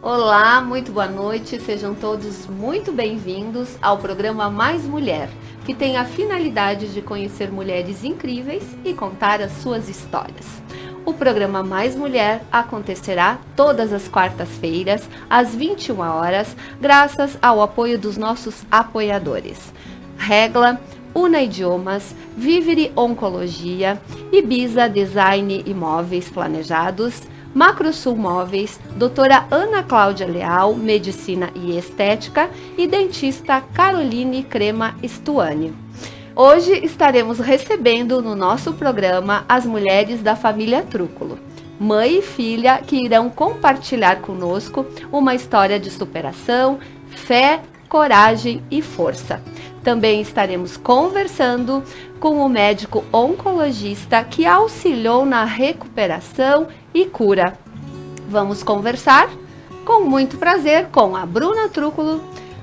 Olá, muito boa noite, sejam todos muito bem-vindos ao programa Mais Mulher, que tem a finalidade de conhecer mulheres incríveis e contar as suas histórias. O programa Mais Mulher acontecerá todas as quartas-feiras, às 21 horas, graças ao apoio dos nossos apoiadores. Regla, Una Idiomas, Vivere Oncologia, Ibiza Design e Móveis Planejados, Macrosul Móveis, doutora Ana Cláudia Leal, Medicina e Estética e dentista Caroline Crema Stuani. Hoje estaremos recebendo no nosso programa as mulheres da família Trúculo, mãe e filha, que irão compartilhar conosco uma história de superação, fé, coragem e força. Também estaremos conversando com o médico oncologista que auxiliou na recuperação e cura. Vamos conversar com muito prazer com a Bruna Trúculo,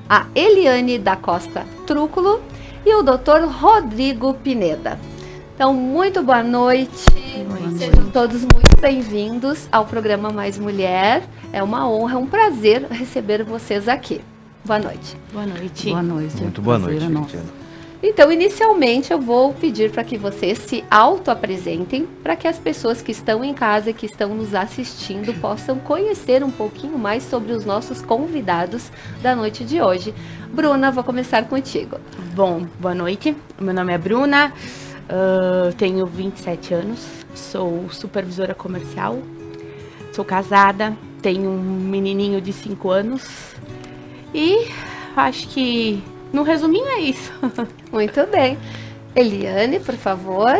a Eliane da Costa Trúculo e o Dr. Rodrigo Pineda. Então, muito boa noite. Sejam todos muito bem-vindos ao programa Mais Mulher. É uma honra, um prazer receber vocês aqui. Boa noite. Boa noite. Boa noite. Muito boa noite, gente. Então, inicialmente, eu vou pedir para que vocês se auto-apresentem, para que as pessoas que estão em casa e que estão nos assistindo possam conhecer um pouquinho mais sobre os nossos convidados da noite de hoje. Bruna, vou começar contigo. Bom, boa noite. Meu nome é Bruna, tenho 27 anos, sou supervisora comercial, sou casada, tenho um menininho de 5 anos e acho que, no resuminho, é isso. Muito bem. Eliane, por favor.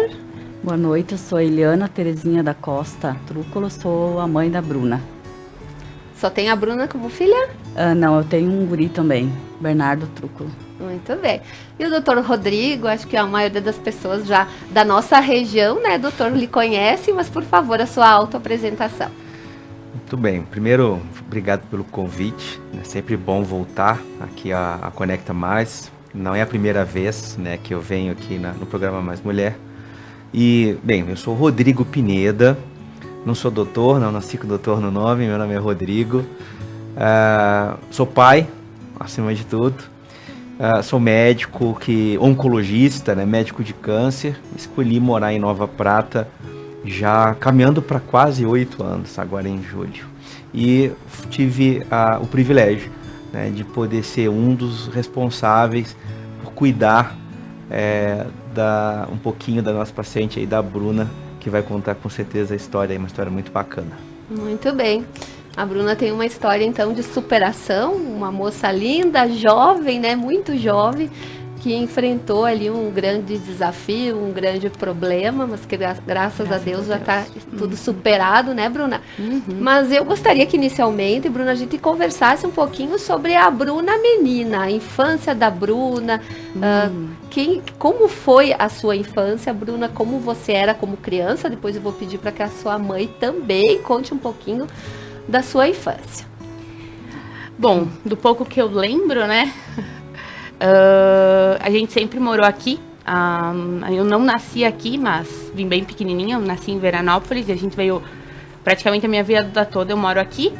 Boa noite, eu sou a Eliana Terezinha da Costa Trúculo, sou a mãe da Bruna. Só tem a Bruna como filha? Não, eu tenho um guri também, Bernardo Trúculo. Muito bem. E o doutor Rodrigo, acho que a maioria das pessoas já da nossa região, né, doutor, lhe conhece, mas por favor, a sua autoapresentação. Muito bem. Primeiro, obrigado pelo convite. É sempre bom voltar aqui a Conecta Mais. Não é a primeira vez, né, que eu venho aqui no programa Mais Mulher. E, bem, eu sou Rodrigo Pineda. Não sou doutor, não nasci com doutor no nome. Meu nome é Rodrigo. Sou pai, acima de tudo. Sou médico, oncologista, né, médico de câncer. Escolhi morar em Nova Prata, já caminhando para quase 8 anos, agora em julho. E tive o privilégio, né, de poder ser um dos responsáveis por cuidar um pouquinho da nossa paciente aí, da Bruna, que vai contar com certeza a história, uma história muito bacana. Muito bem. A Bruna tem uma história, então, de superação, uma moça linda, jovem, né, muito jovem, que enfrentou ali um grande desafio, um grande problema, mas que graças a Deus já está tudo superado, né, Bruna? Uhum. Mas eu gostaria que inicialmente, Bruna, a gente conversasse um pouquinho sobre a Bruna menina, a infância da Bruna, como foi a sua infância, Bruna, como você era como criança. Depois eu vou pedir para que a sua mãe também conte um pouquinho da sua infância. Bom, do pouco que eu lembro, né? A gente sempre morou aqui. Eu não nasci aqui, mas vim bem pequenininha. Eu nasci em Veranópolis e a gente veio praticamente a minha vida toda. Eu moro aqui.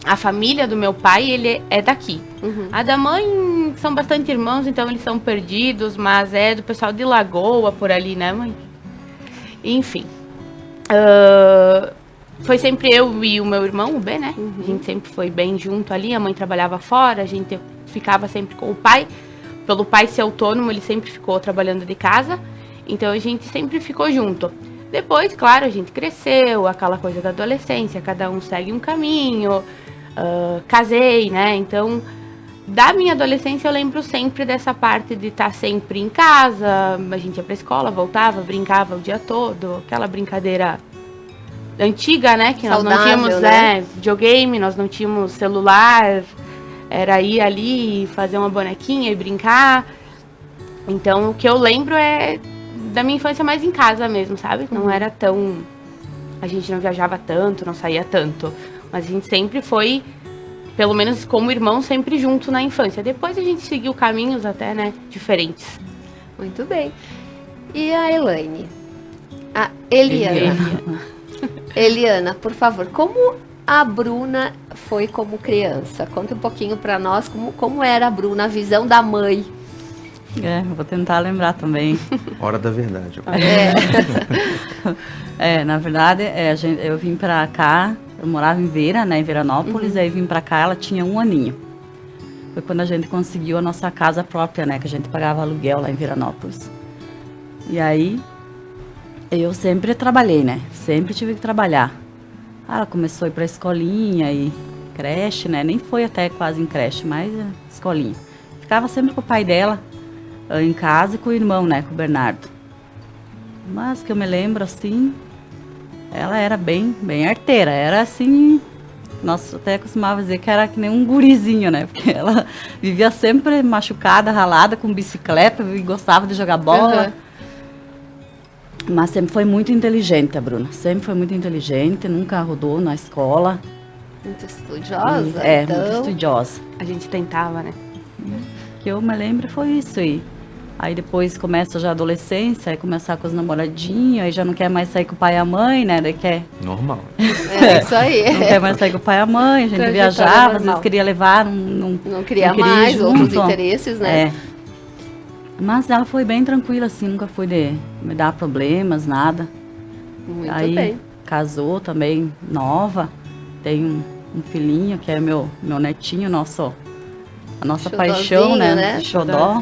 A família do meu pai, ele é daqui. Uhum. A da mãe são bastante irmãos, então eles são perdidos, mas é do pessoal de Lagoa, por ali, né, mãe? Enfim. Foi sempre eu e o meu irmão, o B, né? Uhum. A gente sempre foi bem junto ali. A mãe trabalhava fora, a gente ficava sempre com o pai. Pelo pai ser autônomo, ele sempre ficou trabalhando de casa. Então a gente sempre ficou junto. Depois, claro, a gente cresceu, aquela coisa da adolescência, cada um segue um caminho. Casei, né? Então, da minha adolescência eu lembro sempre dessa parte de estar sempre em casa. A gente ia pra escola, voltava, brincava o dia todo. Aquela brincadeira antiga, né? Que nós não tínhamos, né, videogame, nós não tínhamos celular. Era ir ali, fazer uma bonequinha e brincar. Então, o que eu lembro é da minha infância mais em casa mesmo, sabe? Não era tão... A gente não viajava tanto, não saía tanto. Mas a gente sempre foi, pelo menos como irmão, sempre junto na infância. Depois a gente seguiu caminhos até, né, diferentes. Muito bem. E a Elaine? A Eliana. Eliana, por favor, como a Bruna foi como criança? Conta um pouquinho para nós como era a Bruna, a visão da mãe. Vou tentar lembrar também. Hora da verdade. Na verdade, eu vim pra cá, eu morava em Vera, né, em Veranópolis, aí vim pra cá, ela tinha 1 aninho. Foi quando a gente conseguiu a nossa casa própria, né, que a gente pagava aluguel lá em Veranópolis. E aí, eu sempre trabalhei, né, sempre tive que trabalhar. Ela começou a ir pra escolinha e creche, né, nem foi até quase em creche, mas escolinha. Ficava sempre com o pai dela, em casa e com o irmão, né, com o Bernardo. Mas que eu me lembro, assim, ela era bem arteira, era assim, nós até costumava dizer que era que nem um gurizinho, né, porque ela vivia sempre machucada, ralada, com bicicleta e gostava de jogar bola. Mas sempre foi muito inteligente a Bruna, sempre foi muito inteligente, nunca rodou na escola. Muito estudiosa, então. Muito estudiosa. A gente tentava, né? Que eu me lembro foi isso aí. Aí depois começa já a adolescência, aí começar com os namoradinhos, aí já não quer mais sair com o pai e a mãe, né? Daí quer... Normal. É isso aí. Não quer mais sair com o pai e a mãe, a gente viajava, às vezes queria levar, não queria mais, outros interesses, né? Mas ela foi bem tranquila, assim, nunca foi de me dar problemas, nada. Muito aí, bem. Casou também, nova, tem um filhinho, que é meu netinho, a nossa paixão, né? Xodó.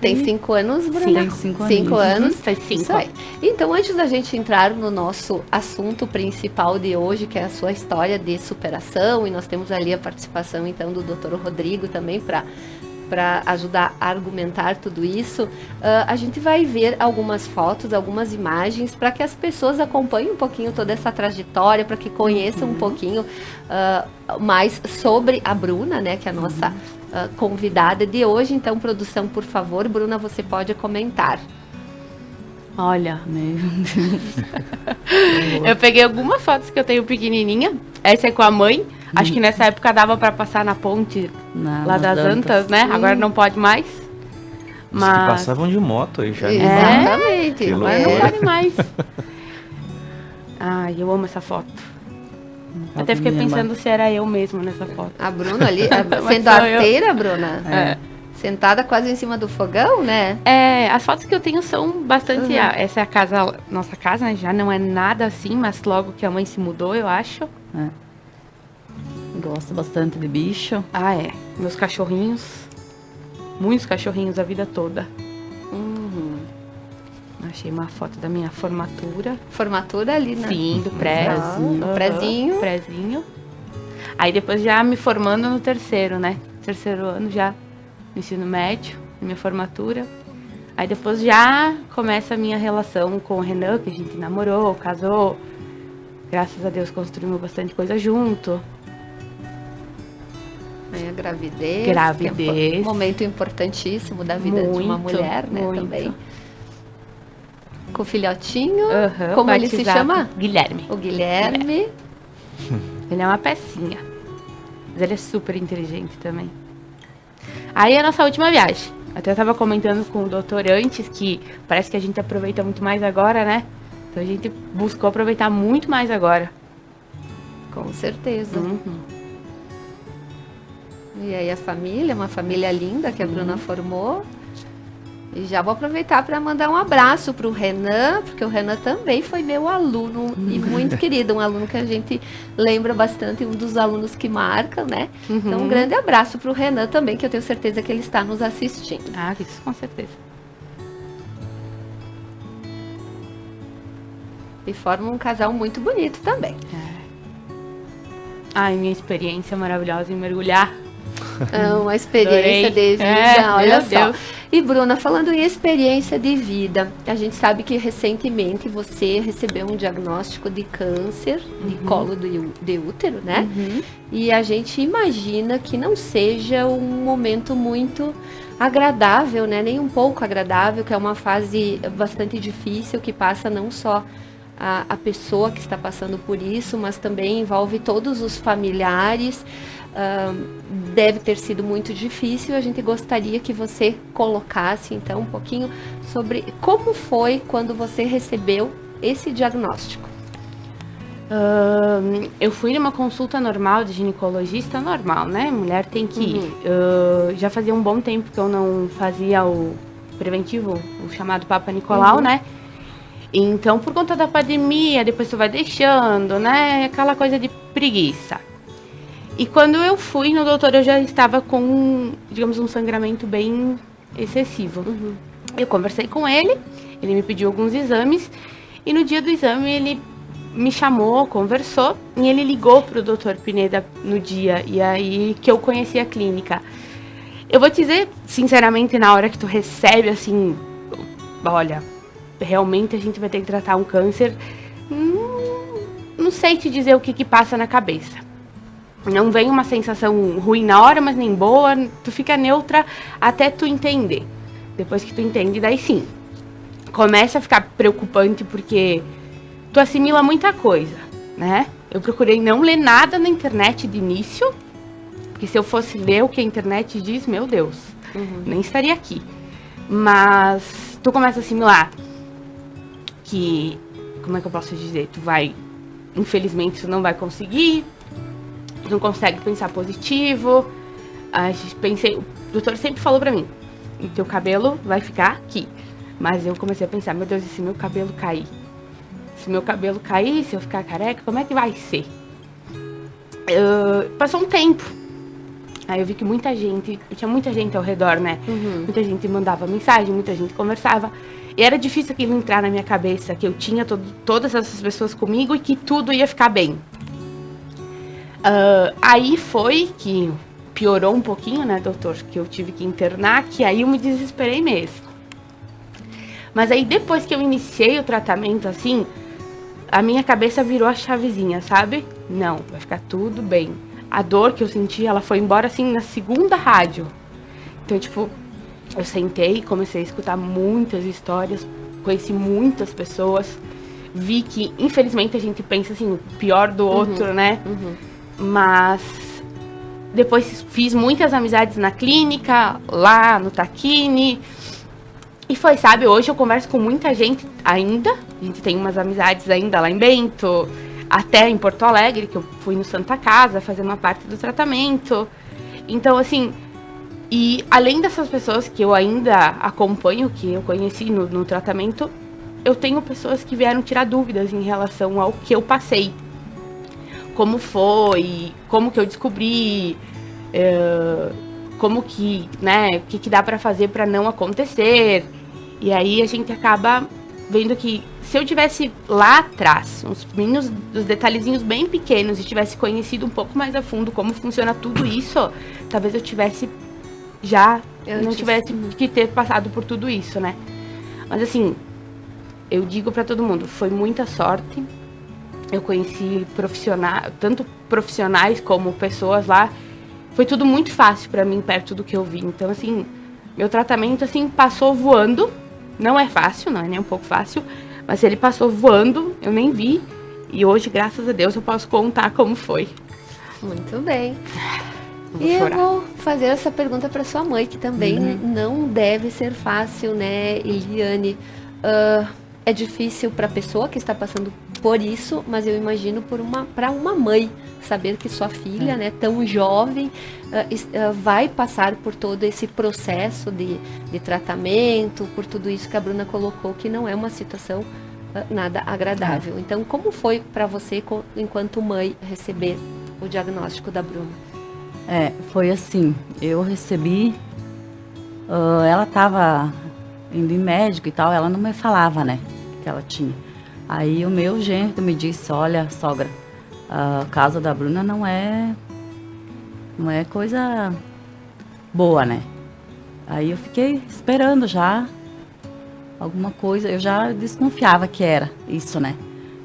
Tem 5 anos, Bruna? Sim, tem 5 anos. 5 anos. Faz 5. Isso aí. Então, antes da gente entrar no nosso assunto principal de hoje, que é a sua história de superação, e nós temos ali a participação, então, do Dr. Rodrigo também para ajudar a argumentar tudo isso, a gente vai ver algumas fotos, algumas imagens, para que as pessoas acompanhem um pouquinho toda essa trajetória, para que conheçam um pouquinho mais sobre a Bruna, né, que é a nossa convidada de hoje. Então, produção, por favor, Bruna, você pode comentar. Olha, eu peguei algumas fotos que eu tenho pequenininha. Essa é com a mãe. Acho que nessa época dava para passar na ponte lá das Antas, né? Agora não pode mais. Mas que passavam de moto aí já. Exatamente. Mas não pode mais. Ai, eu amo essa foto. Até fiquei pensando se era eu mesmo nessa foto. A Bruna ali, sendo arteira, Bruna? Sentada quase em cima do fogão, né? As fotos que eu tenho são bastante... Essa é a casa, nossa casa, né? Já não é nada assim, mas logo que a mãe se mudou, eu acho. Gosto bastante de bicho. Meus cachorrinhos. Muitos cachorrinhos a vida toda. Achei uma foto da minha formatura. Formatura ali, né? Sim, do prézinho. No prézinho. Prézinho. Aí depois já me formando no terceiro, né? Terceiro ano já no ensino médio, minha formatura. Aí depois já começa a minha relação com o Renan, que a gente namorou, casou. Graças a Deus construímos bastante coisa junto. A gravidez. Gravidez. Que é um momento importantíssimo da vida de uma mulher, né? Muito. Também. Com o filhotinho. Como ele se chama? Guilherme. O Guilherme. Ele é uma pecinha. Mas ele é super inteligente também. Aí a nossa última viagem. Até eu tava comentando com o doutor antes que parece que a gente aproveita muito mais agora, né? Então a gente buscou aproveitar muito mais agora. Com certeza. E aí a família, uma família linda que a Bruna formou. E já vou aproveitar para mandar um abraço para o Renan, porque o Renan também foi meu aluno e muito querido, um aluno que a gente lembra bastante, um dos alunos que marcam, né? Então um grande abraço para o Renan também, que eu tenho certeza que ele está nos assistindo. Isso com certeza. E forma um casal muito bonito também. Minha experiência maravilhosa em mergulhar. Uma experiência de vida, olha só. Deus. E Bruna, falando em experiência de vida, a gente sabe que recentemente você recebeu um diagnóstico de câncer de colo de útero, né? E a gente imagina que não seja um momento muito agradável, né? Nem um pouco agradável, que é uma fase bastante difícil, que passa não só a pessoa que está passando por isso, mas também envolve todos os familiares. Deve ter sido muito difícil. A gente gostaria que você colocasse então um pouquinho sobre como foi quando você recebeu esse diagnóstico. Eu fui numa consulta normal de ginecologista, normal, né? Mulher tem que ir. Já fazia um bom tempo que eu não fazia o preventivo, o chamado Papa Nicolau, né? Então, por conta da pandemia, depois tu vai deixando, né? Aquela coisa de preguiça. E quando eu fui no doutor, eu já estava com, digamos, um sangramento bem excessivo. Eu conversei com ele me pediu alguns exames, e no dia do exame ele me chamou, conversou, e ele ligou pro Dr. Pineda no dia, e aí que eu conheci a clínica. Eu vou te dizer, sinceramente, na hora que tu recebe, assim, olha, realmente a gente vai ter que tratar um câncer, não sei te dizer o que passa na cabeça. Não vem uma sensação ruim na hora, mas nem boa, tu fica neutra até tu entender. Depois que tu entende, daí sim, começa a ficar preocupante, porque tu assimila muita coisa, né? Eu procurei não ler nada na internet de início, porque se eu fosse ler o que a internet diz, meu Deus, nem estaria aqui. Mas tu começa a assimilar que, como é que eu posso dizer, tu vai, infelizmente, tu não vai conseguir, tu não consegue pensar positivo. O doutor sempre falou pra mim, o teu cabelo vai ficar aqui. Mas eu comecei a pensar, meu Deus, e se meu cabelo cair? Se meu cabelo cair, se eu ficar careca, como é que vai ser? Passou um tempo. Aí eu vi que tinha muita gente ao redor, né? Muita gente mandava mensagem, muita gente conversava. E era difícil aquilo entrar na minha cabeça, que eu tinha todas essas pessoas comigo e que tudo ia ficar bem. Aí foi que piorou um pouquinho, né, doutor? Que eu tive que internar, que aí eu me desesperei mesmo. Mas aí depois que eu iniciei o tratamento, assim, a minha cabeça virou a chavezinha, sabe? Não, vai ficar tudo bem. A dor que eu senti, ela foi embora, assim, na segunda rádio. Então, tipo, eu sentei, comecei a escutar muitas histórias, conheci muitas pessoas, vi que, infelizmente, a gente pensa, assim, o pior do outro, né? Mas depois fiz muitas amizades na clínica, lá no Taquini. E foi, sabe, hoje eu converso com muita gente ainda. A gente tem umas amizades ainda lá em Bento, até em Porto Alegre, que eu fui no Santa Casa fazer uma parte do tratamento. Então, assim, e além dessas pessoas que eu ainda acompanho, que eu conheci no tratamento, eu tenho pessoas que vieram tirar dúvidas em relação ao que eu passei. Como foi, como que eu descobri, como que, né, o que dá pra fazer pra não acontecer. E aí a gente acaba vendo que se eu tivesse lá atrás, os detalhezinhos bem pequenos, e tivesse conhecido um pouco mais a fundo como funciona tudo isso, talvez eu tivesse não tivesse que ter passado por tudo isso, né? Mas assim, eu digo pra todo mundo, foi muita sorte. Eu conheci tanto profissionais como pessoas lá. Foi tudo muito fácil pra mim, perto do que eu vi. Então, assim, meu tratamento, assim, passou voando. Não é fácil, não é nem um pouco fácil. Mas ele passou voando, eu nem vi. E hoje, graças a Deus, eu posso contar como foi. Muito bem. Vou E chorar. eu vou fazer essa pergunta para sua mãe, que também não deve ser fácil, né, Eliane? É difícil para a pessoa que está passando por isso, mas eu imagino para uma mãe saber que sua filha, né, tão jovem, vai passar por todo esse processo de tratamento, por tudo isso que a Bruna colocou, que não é uma situação nada agradável. Então, como foi para você, enquanto mãe, receber o diagnóstico da Bruna? Foi assim, eu recebi, ela estava indo em médico e tal, ela não me falava, né, que ela tinha. Aí o meu genro me disse, olha, sogra, a casa da Bruna não é coisa boa, né. Aí eu fiquei esperando já alguma coisa, eu já desconfiava que era isso, né.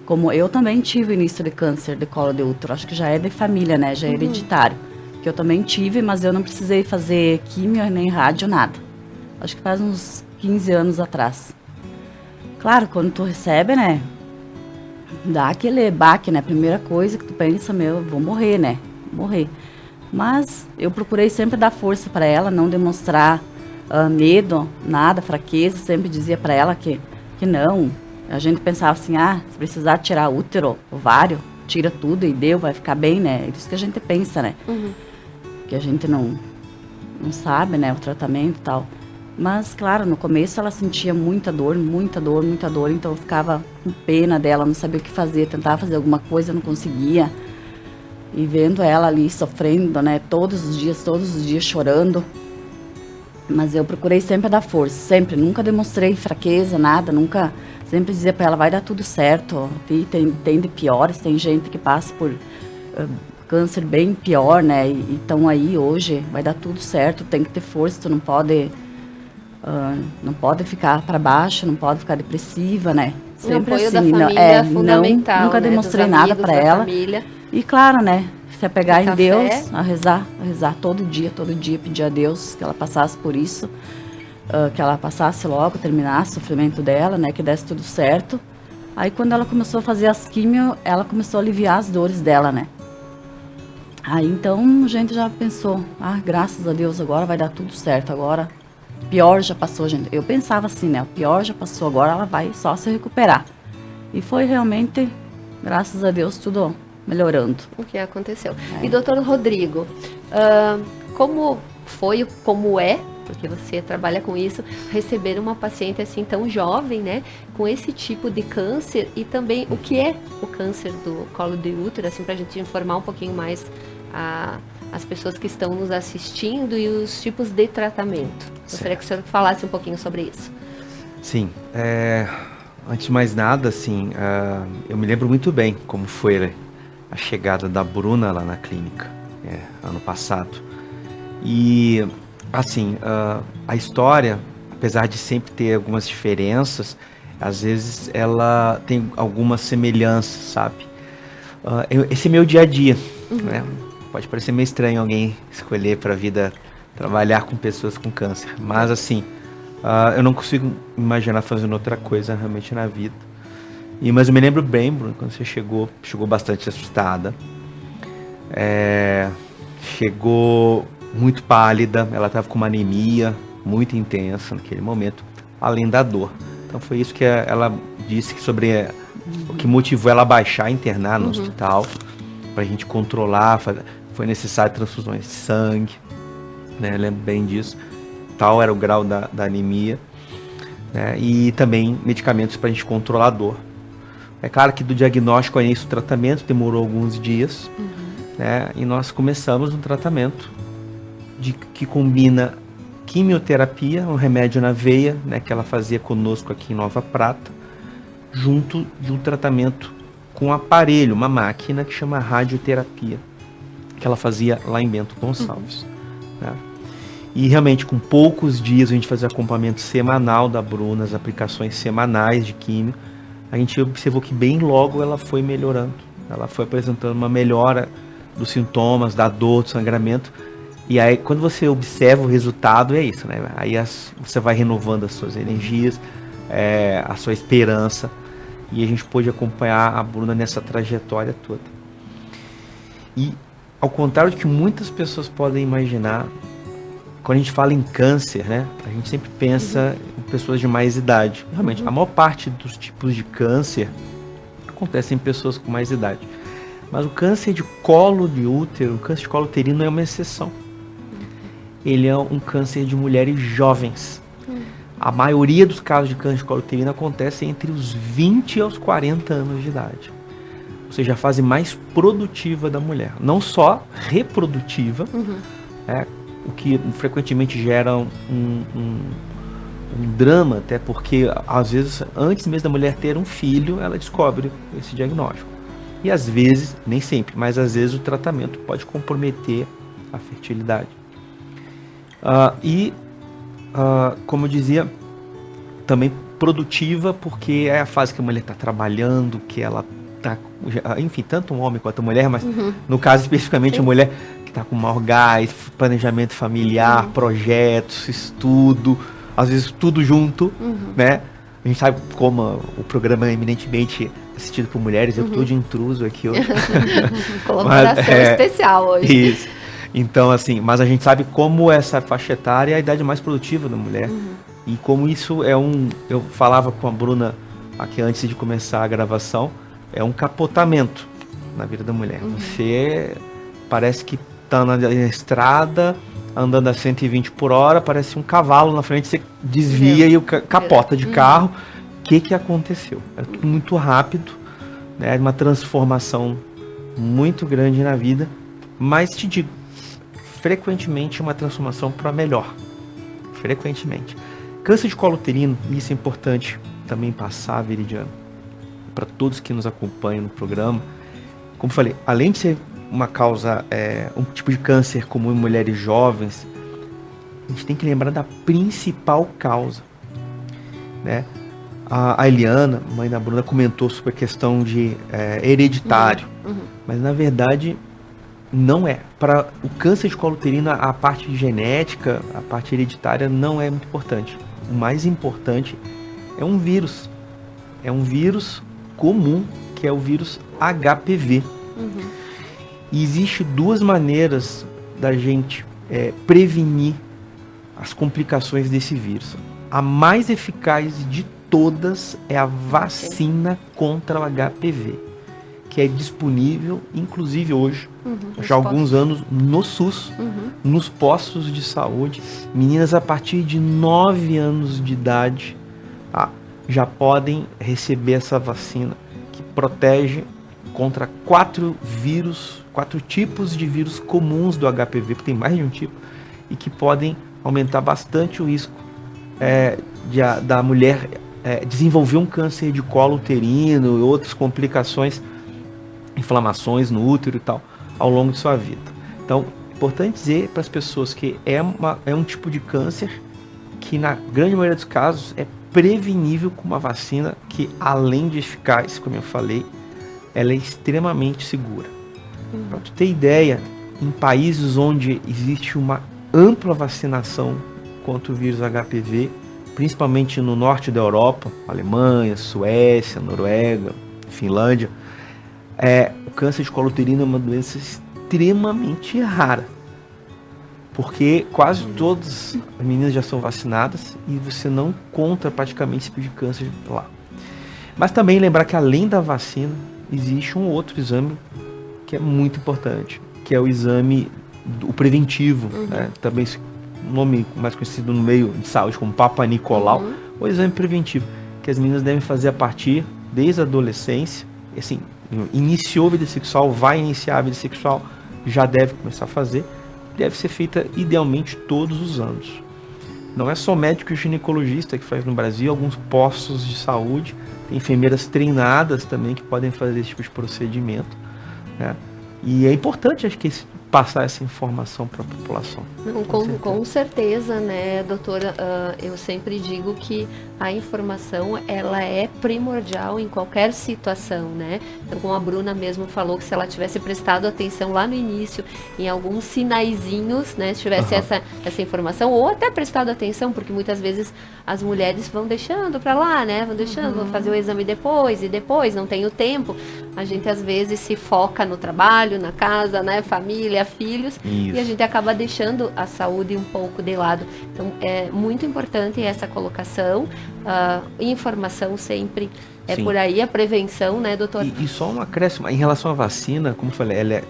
Como eu também tive início de câncer de colo de útero, acho que já é de família, né, já é hereditário. Que eu também tive, mas eu não precisei fazer químio nem rádio, nada. Acho que faz uns 15 anos atrás. Claro, quando tu recebe, né, dá aquele baque, né, primeira coisa que tu pensa, vou morrer, né, morrer. Mas eu procurei sempre dar força para ela, não demonstrar medo, nada, fraqueza, sempre dizia para ela que não. A gente pensava assim, se precisar tirar útero, ovário, tira tudo e deu, vai ficar bem, né? É isso que a gente pensa, né? Que a gente não sabe, né, o tratamento e tal. Mas, claro, no começo ela sentia muita dor, então eu ficava com pena dela, não sabia o que fazer, tentava fazer alguma coisa, não conseguia. E vendo ela ali sofrendo, né, todos os dias chorando. Mas eu procurei sempre dar força, sempre, nunca demonstrei fraqueza, nada, nunca, sempre dizia pra ela, vai dar tudo certo, tem de piores, tem gente que passa por câncer bem pior, né, e estão aí hoje, vai dar tudo certo, tem que ter força, tu não pode ficar para baixo, não pode ficar depressiva, né, sempre o apoio assim, da família é fundamental, nunca né, demonstrei dos nada amigos, para da ela, família. e claro, né, se apegar Muita em Deus, fé. a rezar todo dia, pedir a Deus que ela passasse por isso, que ela passasse logo, terminasse o sofrimento dela, né, que desse tudo certo. Aí quando ela começou a fazer as químio, ela começou a aliviar as dores dela, né. Aí então a gente já pensou, graças a Deus agora vai dar tudo certo, agora o pior já passou, gente. Eu pensava assim, né, o pior já passou, agora ela vai só se recuperar. E foi realmente, graças a Deus, tudo melhorando. O que aconteceu. E doutor Rodrigo, como foi, como é, porque você trabalha com isso, receber uma paciente assim tão jovem, né, com esse tipo de câncer, e também o que é o câncer do colo de útero, assim, pra gente informar um pouquinho mais as pessoas que estão nos assistindo e os tipos de tratamento. Gostaria que o senhor falasse um pouquinho sobre isso. Sim, antes de mais nada, assim, eu me lembro muito bem como foi, né, a chegada da Bruna lá na clínica, ano passado. E, assim, a história, apesar de sempre ter algumas diferenças, às vezes ela tem algumas semelhanças, sabe? Esse é meu dia a dia, né? Pode parecer meio estranho alguém escolher para a vida trabalhar com pessoas com câncer, mas, assim, eu não consigo imaginar fazendo outra coisa realmente na vida. Mas eu me lembro bem, Bruno, quando você chegou bastante assustada. Chegou muito pálida, ela estava com uma anemia muito intensa naquele momento, além da dor. Então foi isso que ela disse sobre o que motivou ela a baixar, internar no hospital, para a gente controlar. Foi necessário transfusões de sangue, né? Eu lembro bem disso. Tal era o grau da anemia, né? E também medicamentos para a gente controlar a dor. É claro que do diagnóstico ao início do tratamento demorou alguns dias, né? E nós começamos um tratamento que combina quimioterapia, um remédio na veia, né, que ela fazia conosco aqui em Nova Prata, junto de um tratamento com aparelho, uma máquina que chama radioterapia, que ela fazia lá em Bento Gonçalves, né? E realmente com poucos dias a gente fazia acompanhamento semanal da Bruna, as aplicações semanais de químio. A gente observou que bem logo ela foi melhorando, ela foi apresentando uma melhora dos sintomas, da dor, do sangramento. E aí quando você observa o resultado, é isso, né? Aí você vai renovando as suas energias, a sua esperança, e a gente pôde acompanhar a Bruna nessa trajetória toda. E ao contrário do que muitas pessoas podem imaginar, quando a gente fala em câncer, né, a gente sempre pensa em pessoas de mais idade. Realmente, a maior parte dos tipos de câncer acontece em pessoas com mais idade. Mas o câncer de colo de útero, o câncer de colo uterino é uma exceção. Ele é um câncer de mulheres jovens. A maioria dos casos de câncer de colo uterino acontece entre os 20 aos 40 anos de idade. Ou seja, a fase mais produtiva da mulher. Não só reprodutiva, o que frequentemente gera um drama, até porque, às vezes, antes mesmo da mulher ter um filho, ela descobre esse diagnóstico. E às vezes, nem sempre, mas às vezes o tratamento pode comprometer a fertilidade. Como eu dizia, também produtiva, porque é a fase que a mulher está trabalhando, que ela está, enfim, tanto um homem quanto a mulher, mas no caso especificamente a mulher que está com maior gás, planejamento familiar, projetos, estudo, às vezes tudo junto, né? A gente sabe como o programa é eminentemente assistido por mulheres, eu estou de intruso aqui hoje. Colaboração especial hoje. Isso. Então, assim, mas a gente sabe como essa faixa etária é a idade mais produtiva da mulher. E como isso é eu falava com a Bruna aqui antes de começar a gravação, é um capotamento. na vida da mulher. Você parece que tá na estrada, andando a 120 por hora, parece um cavalo na frente, você desvia e capota de carro. O que aconteceu? É tudo muito rápido, né? Uma transformação muito grande na vida, mas te digo, frequentemente uma transformação para melhor. Frequentemente. Câncer de colo uterino, e isso é importante também passar, Viridiano, para todos que nos acompanham no programa. Como falei, além de ser uma causa, um tipo de câncer comum em mulheres jovens, a gente tem que lembrar da principal causa, né? A Eliana, mãe da Bruna, comentou sobre a questão de hereditário, mas na verdade não é. Para o câncer de colo uterino, a parte genética, a parte hereditária não é muito importante. O mais importante é um vírus. É um vírus comum, que é o vírus HPV. E existe duas maneiras da gente prevenir as complicações desse vírus. A mais eficaz de todas é a vacina contra o HPV, que é disponível, inclusive hoje, já há alguns anos, no SUS, nos postos de saúde. Meninas a partir de 9 anos de idade já podem receber essa vacina, que protege contra 4 tipos de vírus comuns do HPV, porque tem mais de um tipo, e que podem aumentar bastante o risco da mulher desenvolver um câncer de colo uterino e outras complicações, inflamações no útero e tal, ao longo de sua vida. Então, é importante dizer para as pessoas que é um tipo de câncer que, na grande maioria dos casos, é prevenível com uma vacina que, além de eficaz, como eu falei, ela é extremamente segura. Para tu ter ideia, em países onde existe uma ampla vacinação contra o vírus HPV, principalmente no norte da Europa, Alemanha, Suécia, Noruega, Finlândia, o câncer de colo uterino é uma doença extremamente rara, porque quase todas as meninas já são vacinadas e você não encontra praticamente esse tipo de câncer lá. Mas também lembrar que, além da vacina, existe um outro exame que é muito importante, que é o exame preventivo, né? Também o nome mais conhecido no meio de saúde como Papa Nicolau, o exame preventivo, que as meninas devem fazer a partir desde a adolescência. Assim, iniciou a vida sexual, vai iniciar a vida sexual, já deve começar a fazer. Deve ser feita idealmente todos os anos. Não é só médico e ginecologista que faz no Brasil, alguns postos de saúde, tem enfermeiras treinadas também que podem fazer esse tipo de procedimento, né? E é importante, acho que, passar essa informação para a população. Com certeza, né, doutora? Eu sempre digo que a informação, ela é primordial em qualquer situação, né? Então, como a Bruna mesmo falou, que se ela tivesse prestado atenção lá no início, em alguns sinaizinhos, né, se tivesse essa informação, ou até prestado atenção, porque muitas vezes as mulheres vão deixando para lá, né? Vão deixando, vão fazer o exame depois, e depois, não tem o tempo. A gente, às vezes, se foca no trabalho, na casa, né, família, filhos, e a gente acaba deixando a saúde um pouco de lado. Então, é muito importante essa colocação, informação sempre por aí, a prevenção, né, doutor? E só um acréscimo, em relação à vacina, como eu falei, ela é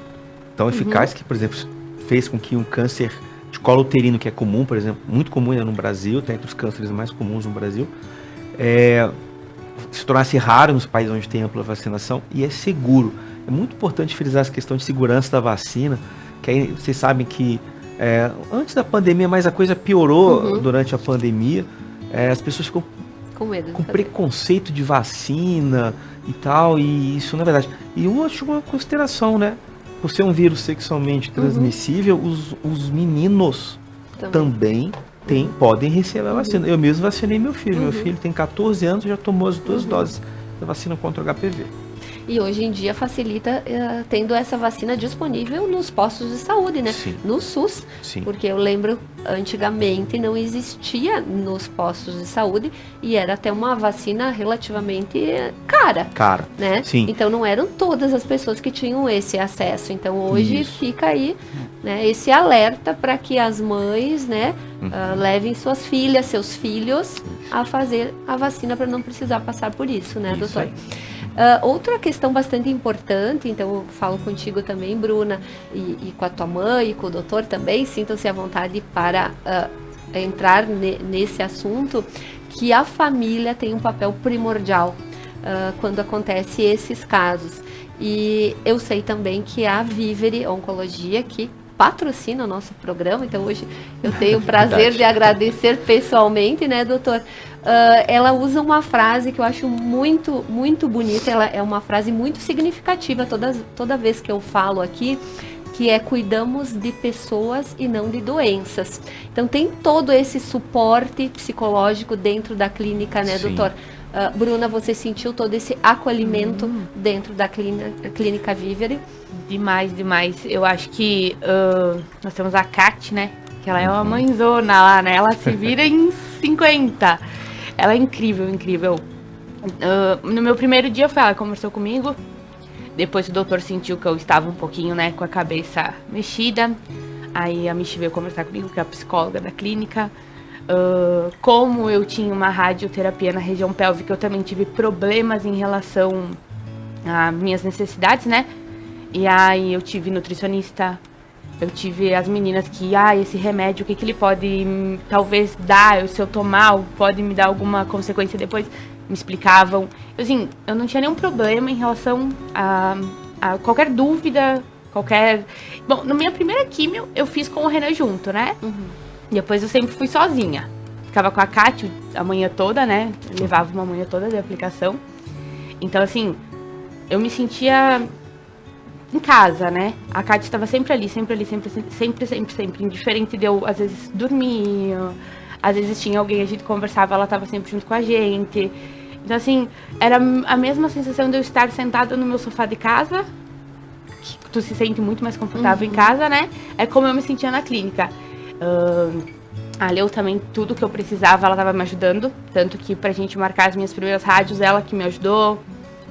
tão eficaz que, por exemplo, fez com que um câncer de colo uterino, que é comum, por exemplo, muito comum no Brasil, tem entre os cânceres mais comuns no Brasil, se tornasse raro nos países onde tem ampla vacinação, e é seguro. É muito importante frisar essa questão de segurança da vacina, que aí vocês sabem que antes da pandemia, mas a coisa piorou durante a pandemia, as pessoas ficam com medo, com preconceito de vacina e tal, e isso não é verdade. E uma consideração, né? Por ser um vírus sexualmente transmissível, os meninos também podem receber a vacina. Eu mesmo vacinei meu filho. Meu filho tem 14 anos e já tomou as 2 doses da vacina contra o HPV. E hoje em dia facilita tendo essa vacina disponível nos postos de saúde, né? Sim. No SUS. Sim. Porque eu lembro, antigamente não existia nos postos de saúde e era até uma vacina relativamente cara. Né? Sim. Então não eram todas as pessoas que tinham esse acesso. Então hoje fica aí, né, esse alerta para que as mães, né, levem suas filhas, seus filhos a fazer a vacina para não precisar passar por isso, né, doutor? Outra questão bastante importante, então eu falo contigo também, Bruna, e com a tua mãe e com o doutor também, sintam-se à vontade para entrar nesse assunto, que a família tem um papel primordial quando acontece esses casos. E eu sei também que a Vivere Oncologia, que patrocina o nosso programa, então hoje eu tenho o prazer de agradecer pessoalmente, né, doutor? Ela usa uma frase que eu acho muito, muito bonita, ela é uma frase muito significativa toda vez que eu falo aqui, que é cuidamos de pessoas e não de doenças. Então tem todo esse suporte psicológico dentro da clínica, né, Sim. doutor? Bruna, você sentiu todo esse acolhimento dentro da clínica Vivere? Demais, demais. Eu acho que nós temos a Kat, né? Que ela é uma mãezona lá, né? Ela se vira em 50. Ela é incrível, incrível. No meu primeiro dia ela conversou comigo. Depois o doutor sentiu que eu estava um pouquinho, né, com a cabeça mexida. Aí a Michi veio conversar comigo, que é a psicóloga da clínica. Como eu tinha uma radioterapia na região pélvica, eu também tive problemas em relação às minhas necessidades, né? E aí eu tive nutricionista, eu tive as meninas que, esse remédio, o que ele pode talvez dar, se eu tomar, pode me dar alguma consequência depois, me explicavam. Assim, eu não tinha nenhum problema em relação a qualquer dúvida, Bom, na minha primeira químio, eu fiz com o Renan junto, né? Depois eu sempre fui sozinha. Ficava com a Kátia a manhã toda, né? Eu levava uma manhã toda de aplicação. Então, assim, eu me sentia em casa, né? A Kátia estava sempre ali, sempre, indiferente de eu, às vezes, dormir, às vezes tinha alguém, a gente conversava, ela estava sempre junto com a gente. Então, assim, era a mesma sensação de eu estar sentada no meu sofá de casa, que tu se sente muito mais confortável em casa, né? É como eu me sentia na clínica. A Leu também, tudo que eu precisava, ela estava me ajudando, tanto que pra gente marcar as minhas primeiras rádios, ela que me ajudou,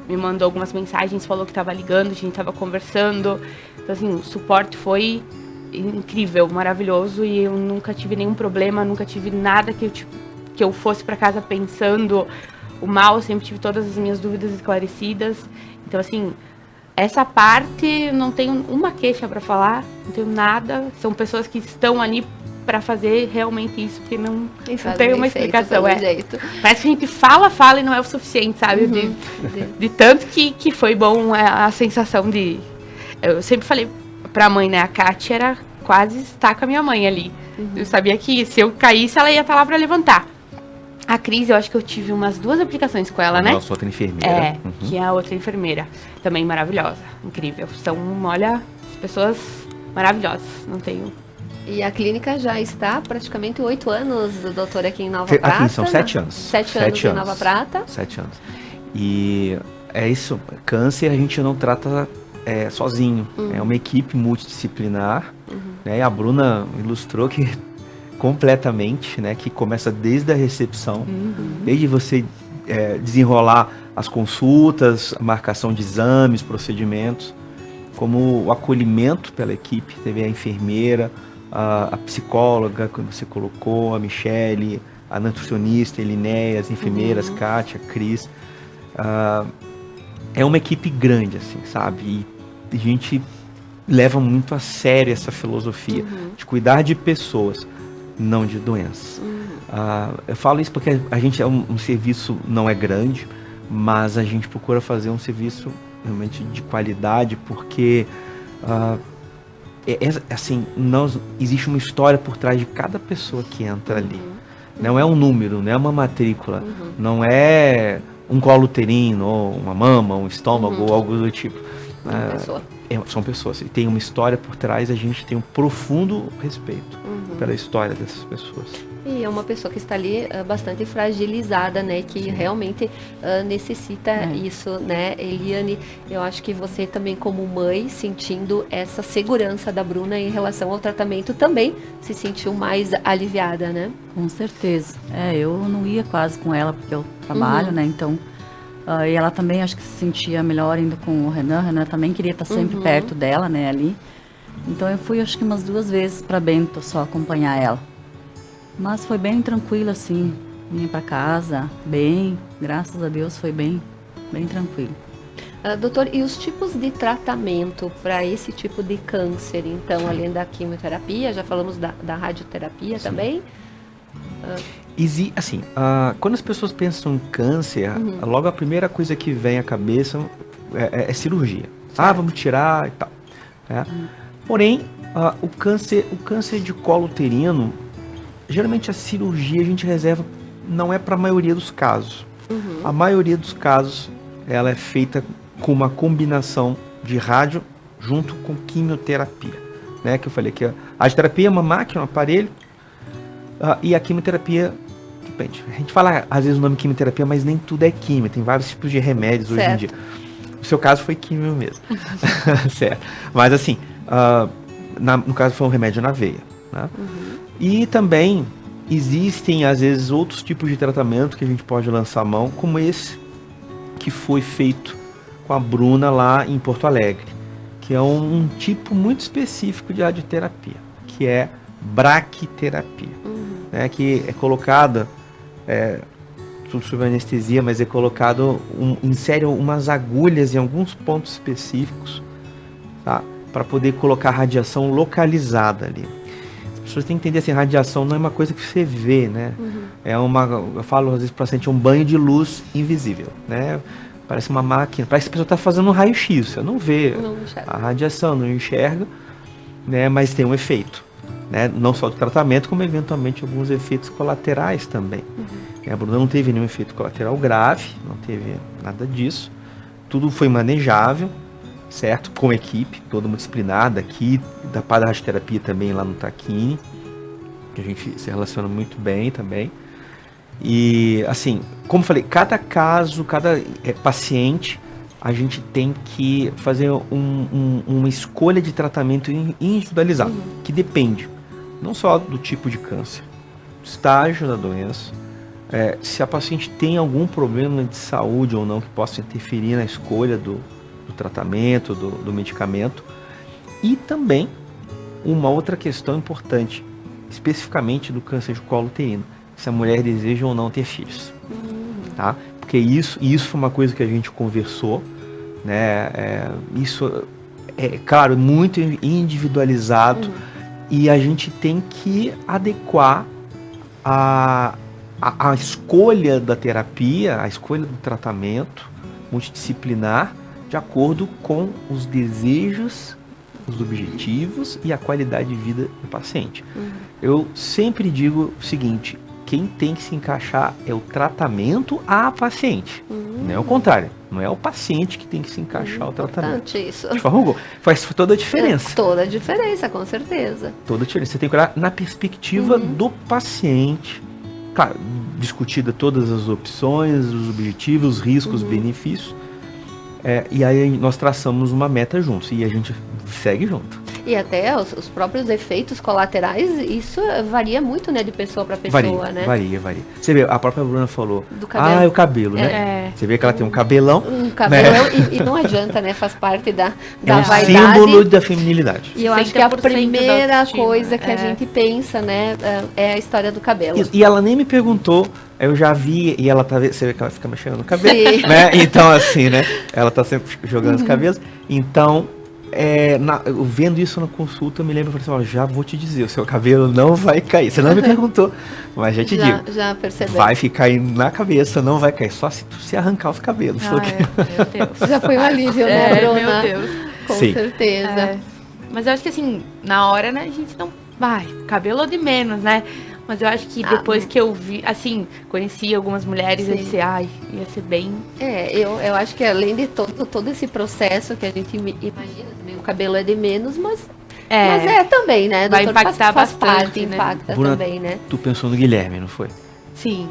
me mandou algumas mensagens, falou que estava ligando, a gente estava conversando. Então, assim, o suporte foi incrível, maravilhoso, e eu nunca tive nenhum problema, nunca tive nada que eu fosse para casa pensando o mal, eu sempre tive todas as minhas dúvidas esclarecidas. Então, assim, essa parte, não tenho uma queixa para falar, não tenho nada, são pessoas que estão ali para fazer realmente isso, porque não tem uma explicação. Parece que a gente fala e não é o suficiente, sabe? De tanto que foi bom a sensação de... Eu sempre falei pra mãe, né? A Kátia era quase estar com a minha mãe ali. Eu sabia que se eu caísse, ela ia estar lá para levantar. A Cris, eu acho que eu tive umas 2 aplicações com ela, né? Nossa, outra enfermeira. Que é a outra enfermeira. Também maravilhosa, incrível. São, olha, pessoas maravilhosas, não tenho... E a clínica já está praticamente 8 anos, doutor, aqui em Nova Prata. Aqui são 7 anos. 7 anos em Nova Prata. 7 anos. E é isso, câncer a gente não trata sozinho. É uma equipe multidisciplinar. Né? E a Bruna ilustrou que completamente, né? Que começa desde a recepção, desde você desenrolar as consultas, a marcação de exames, procedimentos, como o acolhimento pela equipe. Teve a enfermeira, a psicóloga, que você colocou, a Michele, a nutricionista, a Elinéia, as enfermeiras, Kátia, Cris. É uma equipe grande, assim, sabe? E a gente leva muito a sério essa filosofia de cuidar de pessoas, não de doenças. Eu falo isso porque a gente é um serviço, não é grande, mas a gente procura fazer um serviço realmente de qualidade, porque assim, existe uma história por trás de cada pessoa que entra ali. Não é um número, não é uma matrícula, não é um colo uterino, ou uma mama, um estômago, ou algo do tipo. São pessoas, e tem uma história por trás, a gente tem um profundo respeito pela história dessas pessoas. E é uma pessoa que está ali bastante fragilizada, né? Que realmente necessita isso, né? Eliane, eu acho que você também, como mãe, sentindo essa segurança da Bruna em relação ao tratamento, também se sentiu mais aliviada, né? Com certeza. Eu não ia quase com ela, porque eu trabalho, né? Então, e ela também acho que se sentia melhor indo com o Renan. O Renan também queria estar sempre perto dela, né? Ali. Então, eu fui acho que umas 2 vezes para Bento só acompanhar ela. Mas foi bem tranquilo, assim, vim para casa, bem, graças a Deus foi bem tranquilo. Doutor, e os tipos de tratamento para esse tipo de câncer? Então, além da quimioterapia, já falamos da radioterapia também? Assim, quando as pessoas pensam em câncer, logo a primeira coisa que vem à cabeça é cirurgia. Vamos tirar e tal. Porém, o câncer de colo uterino, geralmente a cirurgia a gente reserva, não é para a maioria dos casos. A maioria dos casos, ela é feita com uma combinação de rádio junto com quimioterapia. Né? Que eu falei que a radioterapia é uma máquina, um aparelho, e a quimioterapia, depende. A gente fala às vezes o nome quimioterapia, mas nem tudo é quimio. Tem vários tipos de remédios hoje em dia. No seu caso foi quimio mesmo. Certo. Mas assim, no caso foi um remédio na veia. Né? E também existem às vezes outros tipos de tratamento que a gente pode lançar a mão, como esse que foi feito com a Bruna lá em Porto Alegre, que é um tipo muito específico de radioterapia, que é braquiterapia, né, que é colocada, tudo sob anestesia, mas é colocado, insere umas agulhas em alguns pontos específicos, tá, para poder colocar radiação localizada ali. As pessoas têm que entender assim, radiação não é uma coisa que você vê, né? Eu falo às vezes para o paciente, é um banho de luz invisível, né? Parece uma máquina, parece que a pessoa está fazendo um raio-x, você não vê a radiação, não enxerga, né? Mas tem um efeito, né? Não só do tratamento, como eventualmente alguns efeitos colaterais também. A Bruna não teve nenhum efeito colateral grave, não teve nada disso, tudo foi manejável, certo? Com equipe, toda multidisciplinar daqui, da parte da radioterapia também lá no Taquini, que a gente se relaciona muito bem também. E assim, como falei, cada caso, cada paciente, a gente tem que fazer uma escolha de tratamento individualizado, que depende não só do tipo de câncer, do estágio da doença, se a paciente tem algum problema de saúde ou não que possa interferir na escolha do tratamento, do medicamento, e também uma outra questão importante, especificamente do câncer de colo uterino, se a mulher deseja ou não ter filhos, tá? Porque isso foi uma coisa que a gente conversou, né? Isso é, claro, muito individualizado, e a gente tem que adequar a escolha da terapia, a escolha do tratamento multidisciplinar de acordo com os desejos, os objetivos e a qualidade de vida do paciente. Eu sempre digo o seguinte, quem tem que se encaixar é o tratamento à paciente, não é o contrário, não é o paciente que tem que se encaixar ao tratamento. Isso. De forma alguma. Faz toda a diferença. Toda a diferença, com certeza. Toda a diferença. Você tem que olhar na perspectiva do paciente, claro, discutida todas as opções, os objetivos, os riscos, os benefícios, e aí nós traçamos uma meta juntos e a gente segue junto. E até os próprios efeitos colaterais, isso varia muito, né, de pessoa para pessoa, né? Varia. Você vê, a própria Bruna falou, do cabelo. o cabelo, né? Você vê que ela tem um cabelão. Cabelão, né? e não adianta, né? Faz parte da vaidade. Símbolo da feminilidade. E eu acho que a primeira coisa que a gente pensa, né, é a história do cabelo. Isso. E ela nem me perguntou, eu já vi, e ela você vê que ela fica mexendo no cabelo, né? Então, assim, né? Ela tá sempre jogando os cabelos. Então, vendo isso na consulta, eu me lembro, eu falei assim, já vou te dizer, o seu cabelo não vai cair. Você não me perguntou, mas já te digo. Já percebeu. Vai ficar aí na cabeça, não vai cair, só se tu se arrancar os cabelos. Meu Deus. Já foi um alívio, né, Bruna? Meu Deus. Com certeza. Mas eu acho que assim, na hora, né, a gente não vai, cabelo de menos, né? Mas eu acho que depois que eu vi, assim, conheci algumas mulheres, eu disse, ia ser bem... Eu acho que além de todo esse processo que a gente imagina, também o cabelo é de menos, mas também, né? Vai impactar faz bastante, parte, né? impacta Bruna, também, né? Tu pensou no Guilherme, não foi? Sim.